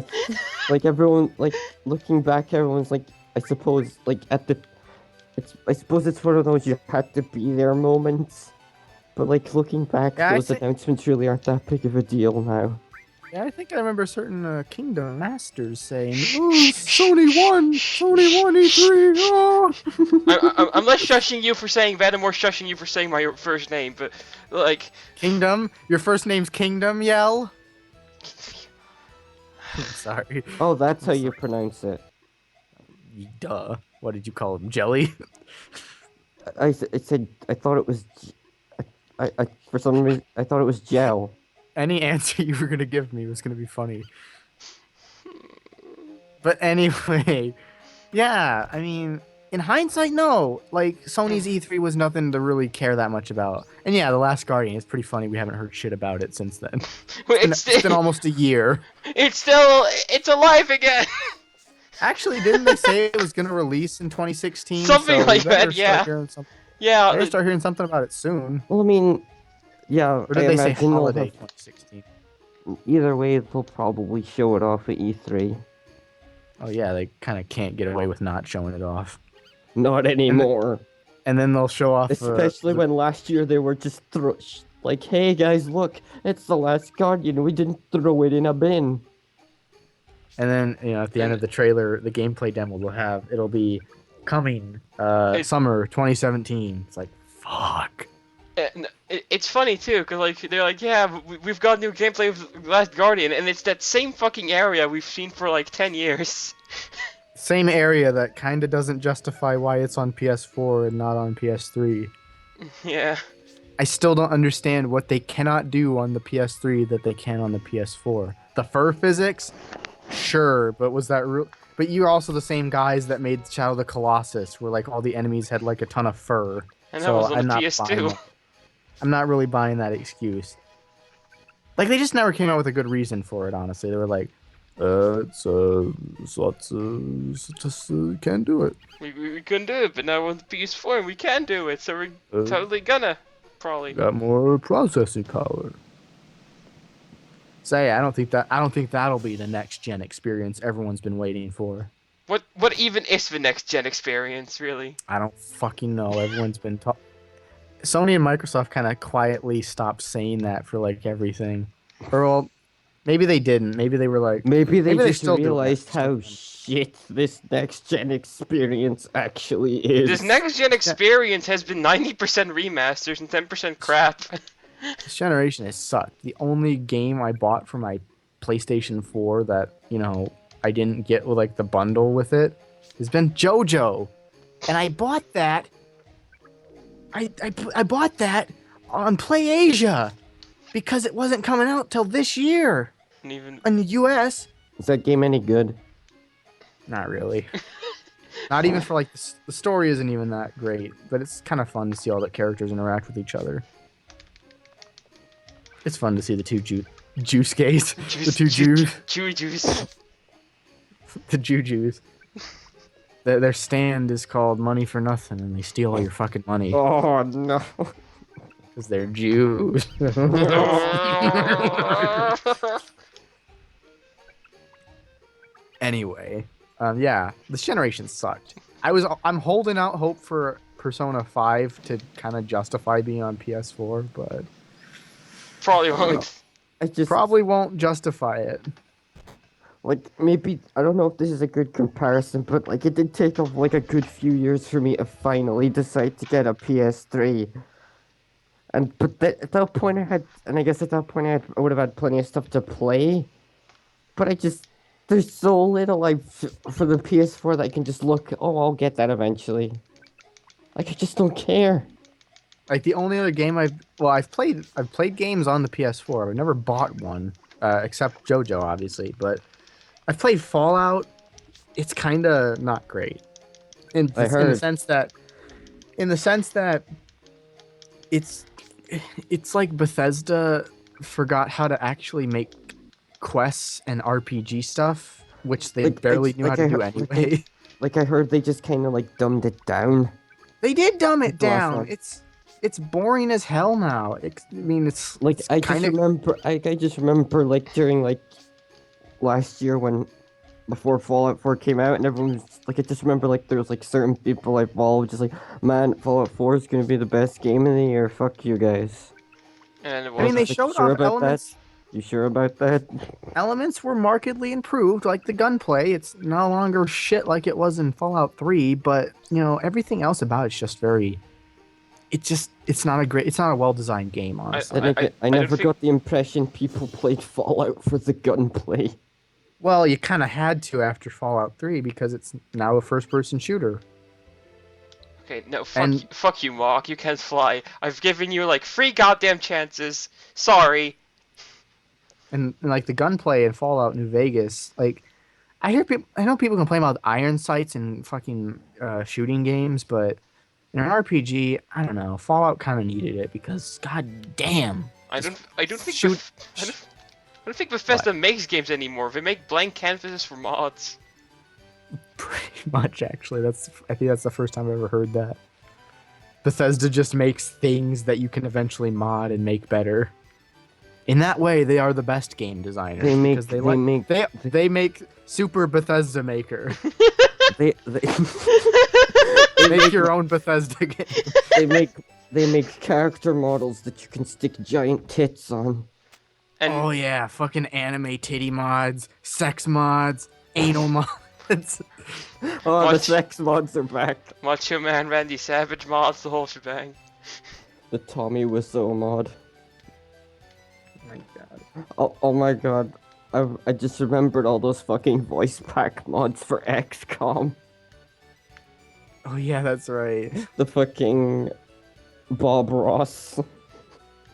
like everyone, like looking back, everyone's like, I suppose, like I suppose it's one of those you had to be there moments. But like looking back, Yeah, those announcements really aren't that big of a deal now. Yeah, I think I remember certain Kingdom Masters saying, "Oh, Sony won E3." Oh. I'm less shushing you for saying that and more shushing you for saying my first name, but like Kingdom, your first name's Kingdom. Yell. Sorry. Oh, that's how you pronounce it. Duh. What did you call him? Jelly? I said I thought it was. I for some reason I thought it was gel. Any answer you were gonna give me was gonna be funny. But anyway, yeah. I mean, in hindsight, no. Like Sony's E3 was nothing to really care that much about. And yeah, The Last Guardian is pretty funny. We haven't heard shit about it since then. It's been almost a year. It's alive again. Actually, didn't they say it was gonna release in 2016? Something So like we better that, start yeah. hearing something. Yeah. Better start hearing something about it soon. Well, I mean, yeah, Or did I they say imagine they'll holiday have, 2016? either way, they'll probably show it off at E3. Oh yeah, they kind of can't get away with not showing it off. Not anymore. And then they'll show off. Especially when last year they were just like, hey guys, look, it's The Last Guardian. We didn't throw it in a bin. And then at the end of the trailer, the gameplay demo it'll be coming summer 2017. It's like fuck. It's funny too, cause like they're like, yeah, we've got new gameplay of Last Guardian, and it's that same fucking area we've seen for like 10 years. Same area that kind of doesn't justify why it's on PS4 and not on PS3. Yeah. I still don't understand what they cannot do on the PS3 that they can on the PS4. The fur physics, sure, but was that real? But you're also the same guys that made Shadow of the Colossus, where like all the enemies had like a ton of fur. And that was on I'm the not PS2. I'm not really buying that excuse. Like they just never came out with a good reason for it. Honestly, they were like, can't do it. We couldn't do it, but now on the PS4 we can do it, so we're totally gonna probably. Got more processing power. So yeah, I don't think that'll be the next gen experience everyone's been waiting for. What even is the next gen experience, really? I don't fucking know. Everyone's been Sony and Microsoft kind of quietly stopped saying that for like everything. Or well, maybe they didn't. Maybe they were like. Maybe they just still do realized that. how shit this next gen experience actually is. This next gen experience has been 90% remasters and 10% crap. This generation has sucked. The only game I bought for my PlayStation 4 that I didn't get with like the bundle with it has been JoJo, and I bought that. I bought that on PlayAsia because it wasn't coming out till this year And even in the US. Is that game any good? Not really. Not even for like the story isn't even that great, but it's kind of fun to see all the characters interact with each other. It's fun to see the two juice gays, the two Jews, Juice. the Jews. Their stand is called Money for Nothing, and they steal all your fucking money Oh no. because they're Jews. Anyway, yeah, this generation sucked. I'm holding out hope for Persona 5 to kind of justify being on PS4, but Probably won't. I just probably won't justify it. like maybe I don't know if this is a good comparison, but like it did take like a good few years for me to finally decide to get a PS3. At that point I would have had plenty of stuff to play. But there's so little for the PS4 that I can just look. Oh, I'll get that eventually. Like I just don't care. Like the only other game I've played games on the PS4. I've never bought one, except JoJo, obviously. But I've played Fallout. It's kind of not great, in the sense that it's like Bethesda forgot how to actually make quests and RPG stuff, which they barely knew how to do anyway. Like I heard they just kind of like dumbed it down. They did dumb it The last down. one. It's boring as hell now. It's Like it's I just remember like during like last year before Fallout 4 came out, and everyone was like, I just remember like there was like certain people like Valve just like, man, Fallout 4 is gonna be the best game of the year. Fuck you guys. And it I mean, they wasn't. showed sure off about elements. that? You sure about that? Elements were markedly improved, like the gunplay. It's no longer shit like it was in Fallout 3, but everything else about it's just very. It's not a well-designed game, honestly. I never got the impression people played Fallout for the gunplay. Well, you kind of had to after Fallout 3 because it's now a first-person shooter. Okay, no, fuck you, Mark. You can't fly. I've given you like 3 goddamn chances. Sorry. And like the gunplay in Fallout New Vegas, like I know people complain about iron sights in fucking shooting games, but in an RPG, I don't know. Fallout kind of needed it because, god damn, just I don't think shoot. I don't think What? Bethesda makes games anymore. They make blank canvases for mods. Pretty much, actually. I think that's the first time I've ever heard that. Bethesda just makes things that you can eventually mod and make better. In that way, they are the best game designers They make because they make Super Bethesda Maker. they Make your own Bethesda game. they make they make character models that you can stick giant tits on. And Oh yeah, fucking anime titty mods, sex mods, anal mods. Oh, the Watch- sex mods are back. Macho Man, Randy Savage mods, the whole shebang. The Tommy Wiseau mod. My God. Oh my god. I just remembered all those fucking voice pack mods for XCOM. Oh yeah, that's right. The fucking Bob Ross.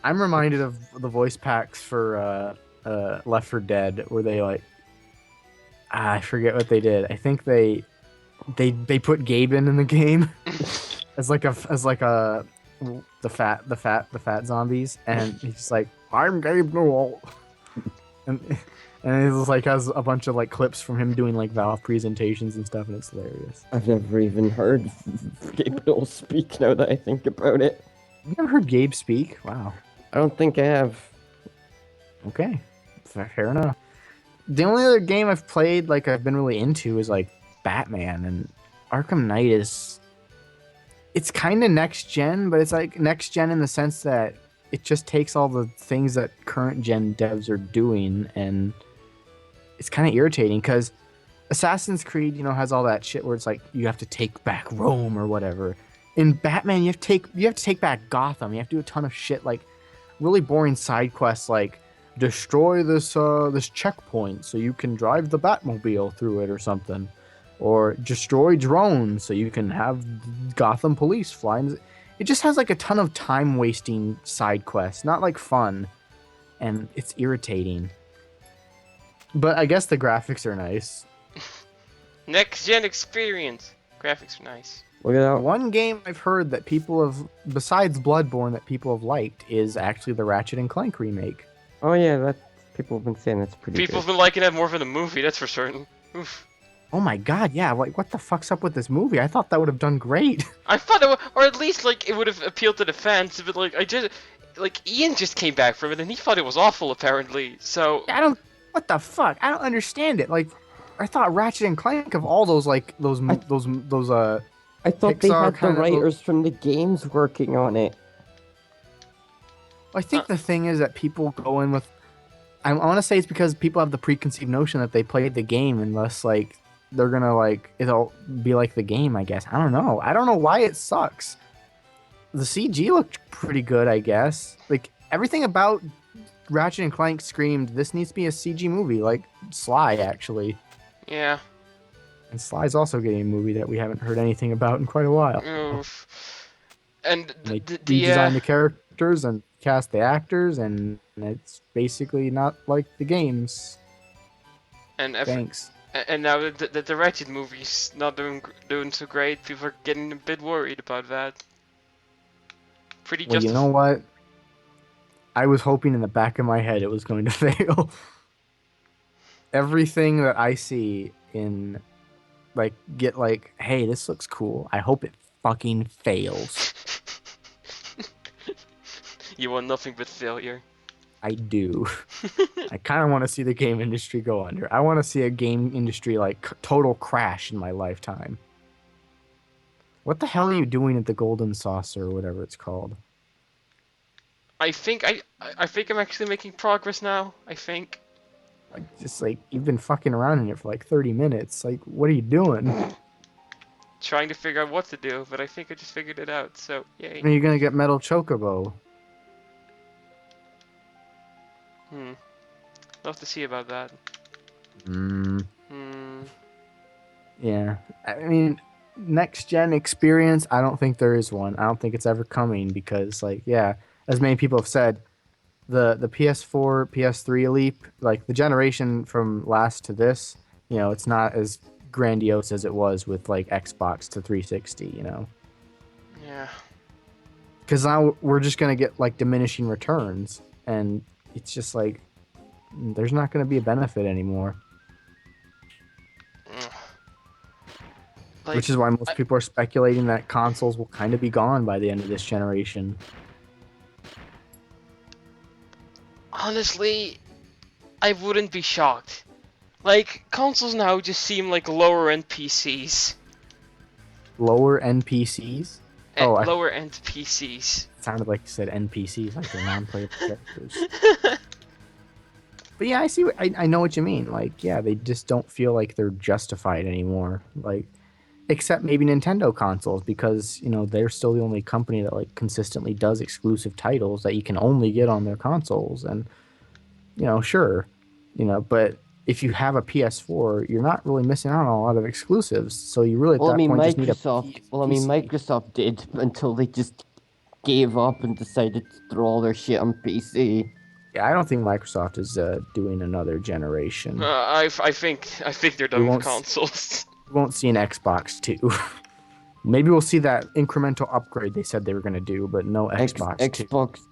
I'm reminded of the voice packs for Left 4 Dead, where they like, I forget what they did. I think they put Gaben in the game as like the fat zombies, and he's just like, I'm Gabe Newell, and it was like has a bunch of like clips from him doing like Valve presentations and stuff, and it's hilarious. I've never even heard Gabe Newell speak now that I think about it. You never heard Gabe speak? Wow. I don't think I have. Okay, fair enough. The only other game I've played, like I've been really into, is like Batman, and Arkham Knight is. It's kind of next gen, but it's like next gen in the sense that it just takes all the things that current gen devs are doing, and it's kind of irritating because Assassin's Creed, has all that shit where it's like you have to take back Rome or whatever. In Batman, you have to take back Gotham. You have to do a ton of shit, like really boring side quests, like destroy this checkpoint so you can drive the Batmobile through it or something, or destroy drones so you can have Gotham police flying. It just has like a ton of time wasting side quests, not like fun, and it's irritating. But I guess the graphics are nice. Next gen experience. Graphics are nice. Look at that. One game I've heard that people have, besides Bloodborne, that people have liked is actually the Ratchet and Clank remake. Oh yeah, that people have been saying that's pretty People have good. been liking that more than the movie, that's for certain. Oof. Oh my god, yeah, like what the fuck's up with this movie? I thought that would have done great. I thought it would, or at least like it would have appealed to the fans, but like Ian just came back from it and he thought it was awful apparently. So What the fuck? I don't understand it. Like, I thought Ratchet and Clank of all those like those I thought they Pixar had the kinda- writers from the games working on it. I think the thing is that people go in with. I want to say it's because people have the preconceived notion that they played the game, unless like they're gonna like it'll be like the game. I guess I don't know. I don't know why it sucks. The CG looked pretty good, I guess. Like everything about Ratchet and Clank screamed, "This needs to be a CG movie." Like Sly, actually, yeah. and Sly's also getting a movie that we haven't heard anything about in quite a while. Oof. And They the redesigned the characters and cast the actors, and it's basically not like the games. Thanks. and now the Ratchet movie's not doing so great. People are getting a bit worried about that. Pretty Well, you know what? I was hoping in the back of my head it was going to fail. Everything that I see in, like, hey, this looks cool. I hope it fucking fails. You want nothing but failure. I do. I kind of want to see the game industry go under. I want to see a game industry like total crash in my lifetime. What the hell are you doing at the Golden Saucer or whatever it's called? I think I'm actually making progress now. I think. Like, just like you've been fucking around in it for like 30 minutes. Like, what are you doing? Trying to figure out what to do, but I think I just figured it out. So yay. When are you gonna get Metal Chocobo? Love to see about that. Yeah. I mean, next gen experience, I don't think there is one. I don't think it's ever coming because, like, yeah, as many people have said, the PS4, PS3 leap, like the generation from last to this You know, it's not as grandiose as it was with like Xbox to 360. You know, Yeah. because now we're just gonna get like diminishing returns, and it's just like there's not gonna be a benefit anymore. Mm. Like, Which is why most people are speculating that consoles will kind of be gone by the end of this generation. honestly, I wouldn't be shocked. Like, consoles now just seem like lower end PCs. Lower NPCs? Oh, I Lower end PCs. sounded like you said NPCs, like they're non-playable characters. But yeah, I see. I know what you mean. Like, yeah, they just don't feel like they're justified anymore. Like, except maybe Nintendo consoles, because you know they're still the only company that like consistently does exclusive titles that you can only get on their consoles. And you know, sure, you know, but if you have a PS4, you're not really missing out on a lot of exclusives. So you really at Well, I that mean, point just need a PC. Microsoft did until they just gave up and decided to throw all their shit on PC. Yeah, I don't think Microsoft is doing another generation. I think they're done with won't consoles. We won't see an Xbox 2. Maybe we'll see that incremental upgrade they said they were going to do, but no Xbox 2.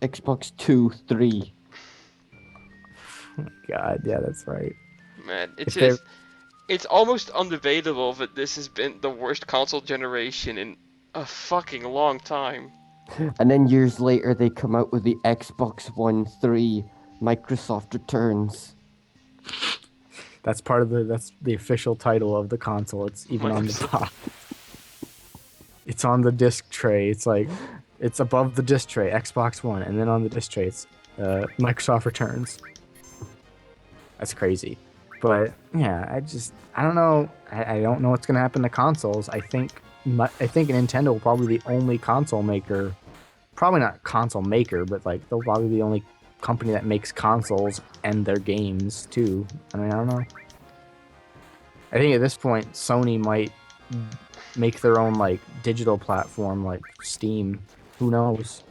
Xbox 2, 3. Oh my God, yeah, that's right. Man, If they're- it's almost undebatable that this has been the worst console generation in a fucking long time. And then years later, they come out with the Xbox One 3. Microsoft returns. That's the official title of the console. It's even on the box. It's on the disc tray. It's like it's above the disc tray, Xbox One, and then on the disc tray, it's Microsoft returns. That's crazy. But yeah, I don't know. I don't know what's gonna happen to consoles. I think Nintendo will probably be the only console maker. Probably not console maker, but like they'll probably be the only company that makes consoles and their games too. I mean, I don't know. I think at this point, Sony might make their own like digital platform, like Steam. Who knows?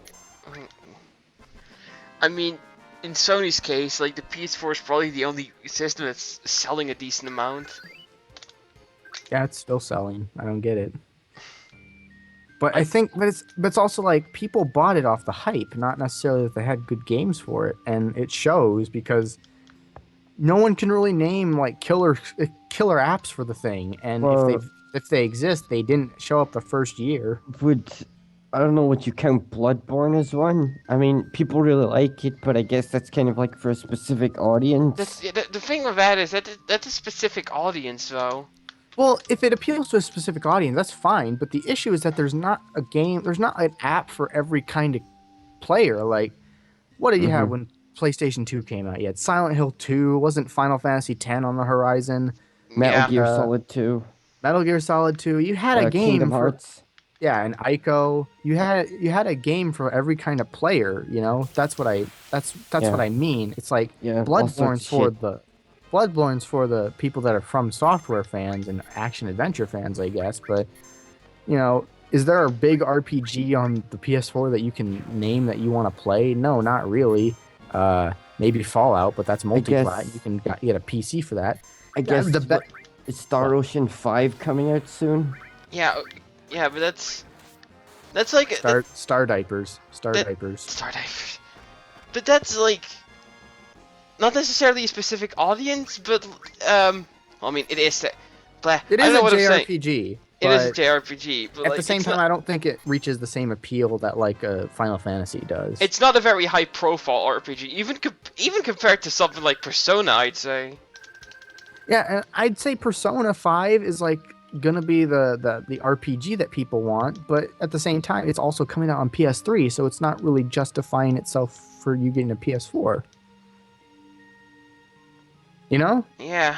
I mean, in Sony's case, like the PS4 is probably the only system that's selling a decent amount. Yeah, it's still selling. I don't get it. But I think, but it's also like people bought it off the hype, not necessarily that they had good games for it, and it shows because no one can really name like killer apps for the thing, and if they exist, they didn't show up the first year. I don't know, would you count Bloodborne as one? I mean, people really like it, but I guess that's kind of like for a specific audience. The thing with that is that's a specific audience, though. Well, if it appeals to a specific audience, that's fine. But the issue is that there's not an app for every kind of player. Like, what did you have when PlayStation 2 came out? You had Silent Hill 2, wasn't Final Fantasy 10 on the horizon? Metal Gear Solid 2. Metal Gear Solid 2. You had a game Kingdom Hearts. And Ico. You had a game for every kind of player, you know? That's what I mean. It's like Bloodborne's for the people that are From Software fans and action adventure fans, I guess. But you know, is there a big RPG on the PS4 that you can name that you want to play? No, not really. Maybe Fallout, but that's multi-plat. You can get a PC for that. I guess is Star Ocean 5 coming out soon? Yeah, but that's like Star Diapers. Star Diapers. But that's like not necessarily a specific audience, but I mean, it is. It is a JRPG. It is a JRPG, but at the same time, I don't think it reaches the same appeal that like Final Fantasy does. It's not a very high-profile RPG, even compared to something like Persona, I'd say. Yeah, and I'd say Persona 5 is like gonna be the RPG that people want, but at the same time, it's also coming out on PS3, so it's not really justifying itself for you getting a PS4. You know? Yeah.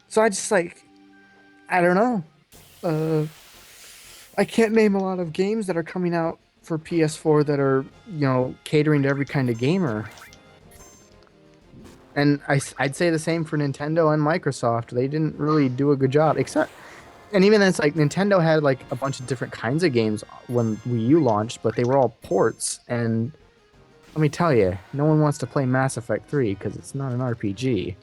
So I just like, I don't know. I can't name a lot of games that are coming out for PS4 that are, you know, catering to every kind of gamer. And I'd say the same for Nintendo and Microsoft. They didn't really do a good job, and even then, it's like Nintendo had like a bunch of different kinds of games when Wii U launched, but they were all ports. And let me tell you, no one wants to play Mass Effect 3 because it's not an RPG.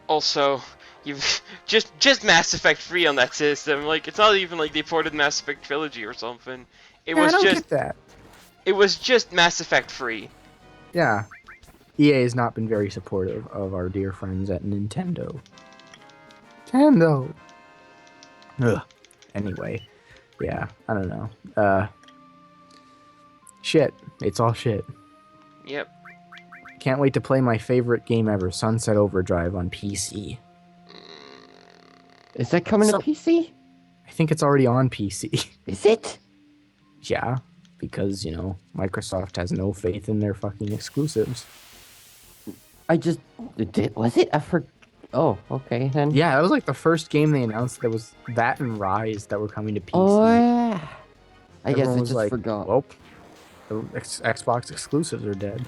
Also, You've just Mass Effect 3 on that system. Like, it's not even like they ported Mass Effect Trilogy or something. It Yeah, I was don't just get that. it was just Mass Effect 3. Yeah. EA has not been very supportive of our dear friends at Nintendo. Nintendo. Ugh. Anyway, yeah, I don't know. Shit. It's all shit. Yep. Can't wait to play my favorite game ever, Sunset Overdrive on PC. Is that coming to PC? I think it's already on PC. Is it? Yeah, because, Microsoft has no faith in their fucking exclusives. Was it? Oh, okay then. Yeah, that was like the first game they announced. There was that and Rise that were coming to PC. Oh yeah. I guess Everyone I was just like, forgot. well, the Xbox exclusives are dead.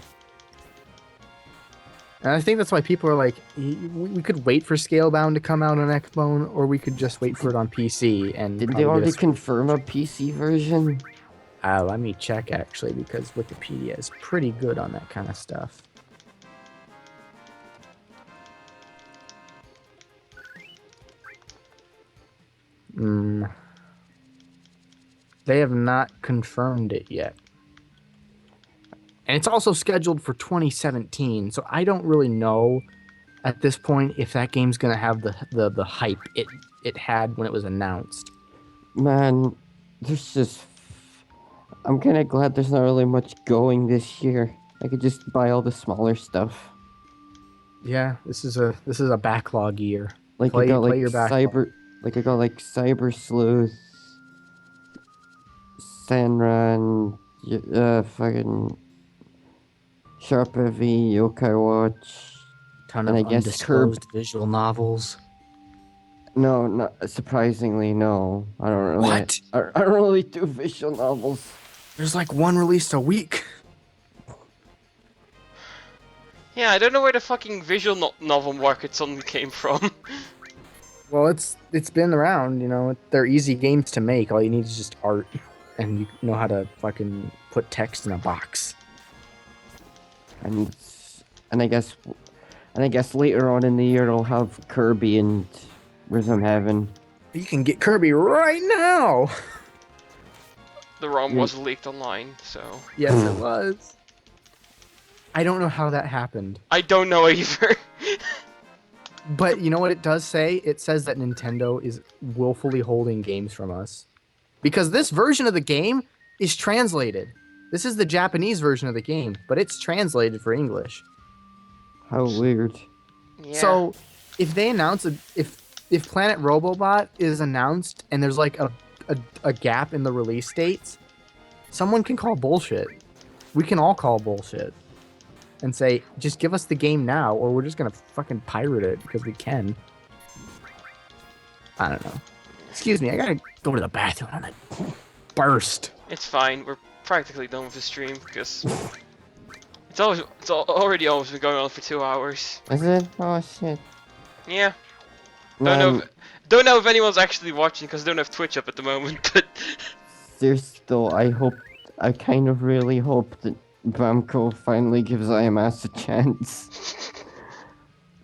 And I think that's why people are like, we could wait for Scalebound to come out on Xbone, or we could just wait for it on PC. And Didn't they already confirm a PC version? Let me check actually, because Wikipedia is pretty good on that kind of stuff. They have not confirmed it yet. And it's also scheduled for 2017, so I don't really know at this point if that game's gonna have the hype it had when it was announced. Man, I'm kind of glad there's not really much going this year. I could just buy all the smaller stuff. Yeah, this is a backlog year. Like Play I got like your backlog. Cyber Sleuth, Senran, fucking Sharp Heavy, Yokai Watch. Ton and of I guess undisclosed visual novels. No, not surprisingly, no. I don't really. What? I don't really do visual novels. There's like one released a week. Yeah, I don't know where the fucking visual novel market suddenly came from. Well, it's been around, They're easy games to make. All you need is just art, and you know how to fucking put text in a box. And I guess later on in the year it'll have Kirby and Rhythm Heaven. You can get Kirby right now. The ROM was leaked online, so... Yes, it was. I don't know how that happened. I don't know either. But you know what it does say? It says that Nintendo is willfully holding games from us. Because this version of the game is translated. This is the Japanese version of the game, but it's translated for English. How weird. Yeah. So, if they announce if Planet Robobot is announced and there's like a gap in the release dates, someone can call bullshit. We can all call bullshit and say, just give us the game now, or we're just gonna fucking pirate it because we can. I don't know. Excuse me, I gotta go to the bathroom and I burst. It's fine. We're practically done with the stream because it's already almost been going on for 2 hours. Is it? Oh shit. Yeah. Man, Don't know if anyone's actually watching because I don't have Twitch up at the moment. But I kind of really hope that Bamco finally gives IMS a chance.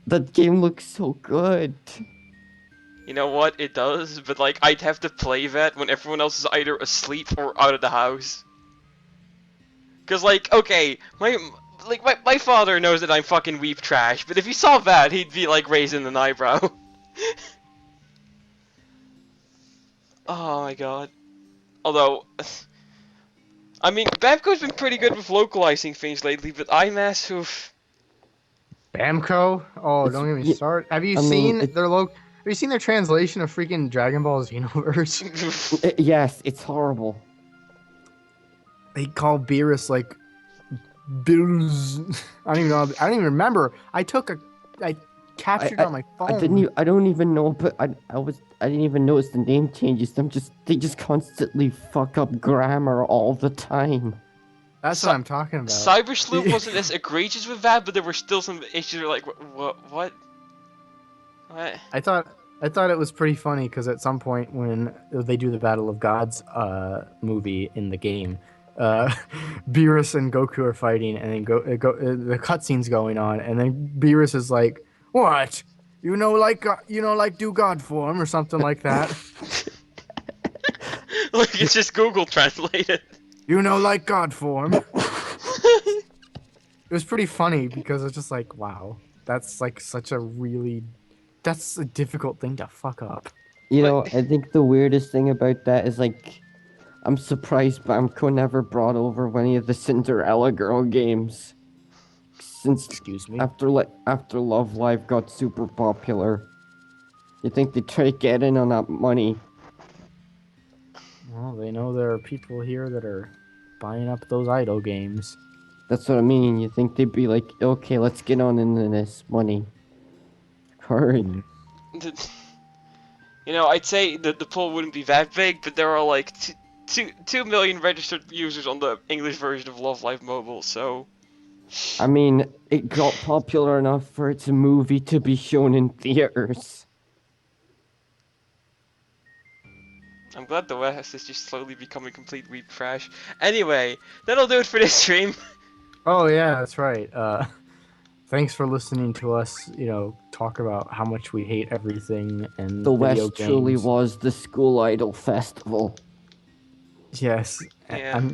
That game looks so good. you know what? It does. But like, I'd have to play that when everyone else is either asleep or out of the house. Cause like, okay, my father knows that I'm fucking weep trash, but if he saw that, he'd be like raising an eyebrow. Oh my god. Although, I mean, Bamco's been pretty good with localizing things lately, but IMAS, oof. Bamco? Oh, don't get me started. Have you seen their translation of freaking Dragon Ball Xenoverse? Yes, it's horrible. They call Beerus like Bills. I don't even know. I don't even remember. I captured it on my phone. I don't even know, but I didn't even notice the name changes. They just constantly fuck up grammar all the time. That's what I'm talking about. Cyber Sleuth wasn't as egregious with that, but there were still some issues that were like, what? I thought it was pretty funny because at some point when they do the Battle of Gods movie in the game, Beerus and Goku are fighting, and then the cutscene's going on, and then Beerus is like, "What? like do God form or something like that. Look, it's just Google translated. Like God form. It was pretty funny because it's just like, wow, that's like that's a difficult thing to fuck up. But I think the weirdest thing about that is like, I'm surprised Bamco never brought over any of the Cinderella Girl games. Since Excuse me. after Love Live got super popular, you think they try to get in on that money? Well, they know there are people here that are buying up those idol games. That's what I mean. You think they'd be like, okay, let's get on into this money. Hurry. Hmm. I'd say that the pool wouldn't be that big, but there are like 2 million registered users on the English version of Love Live Mobile, so... I mean, it got popular enough for its movie to be shown in theaters. I'm glad the West is just slowly becoming complete weeb trash. Anyway, that'll do it for this stream. Oh yeah, that's right. Thanks for listening to us, talk about how much we hate everything and The video West truly games. was the school idol festival. Yes, Yeah.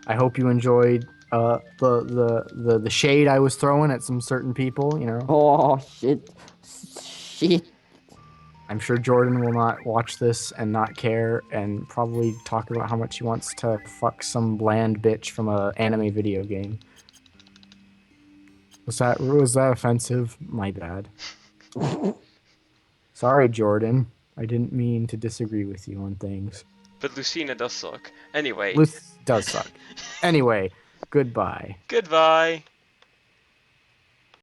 I hope you enjoyed the shade I was throwing at some certain people. Oh shit. I'm sure Jordan will not watch this and not care and probably talk about how much he wants to fuck some bland bitch from a anime video game. Was that offensive? My bad. Sorry, Jordan. I didn't mean to disagree with you on things. But Lucina does suck. Anyway. Luth does suck. Anyway, goodbye. Goodbye.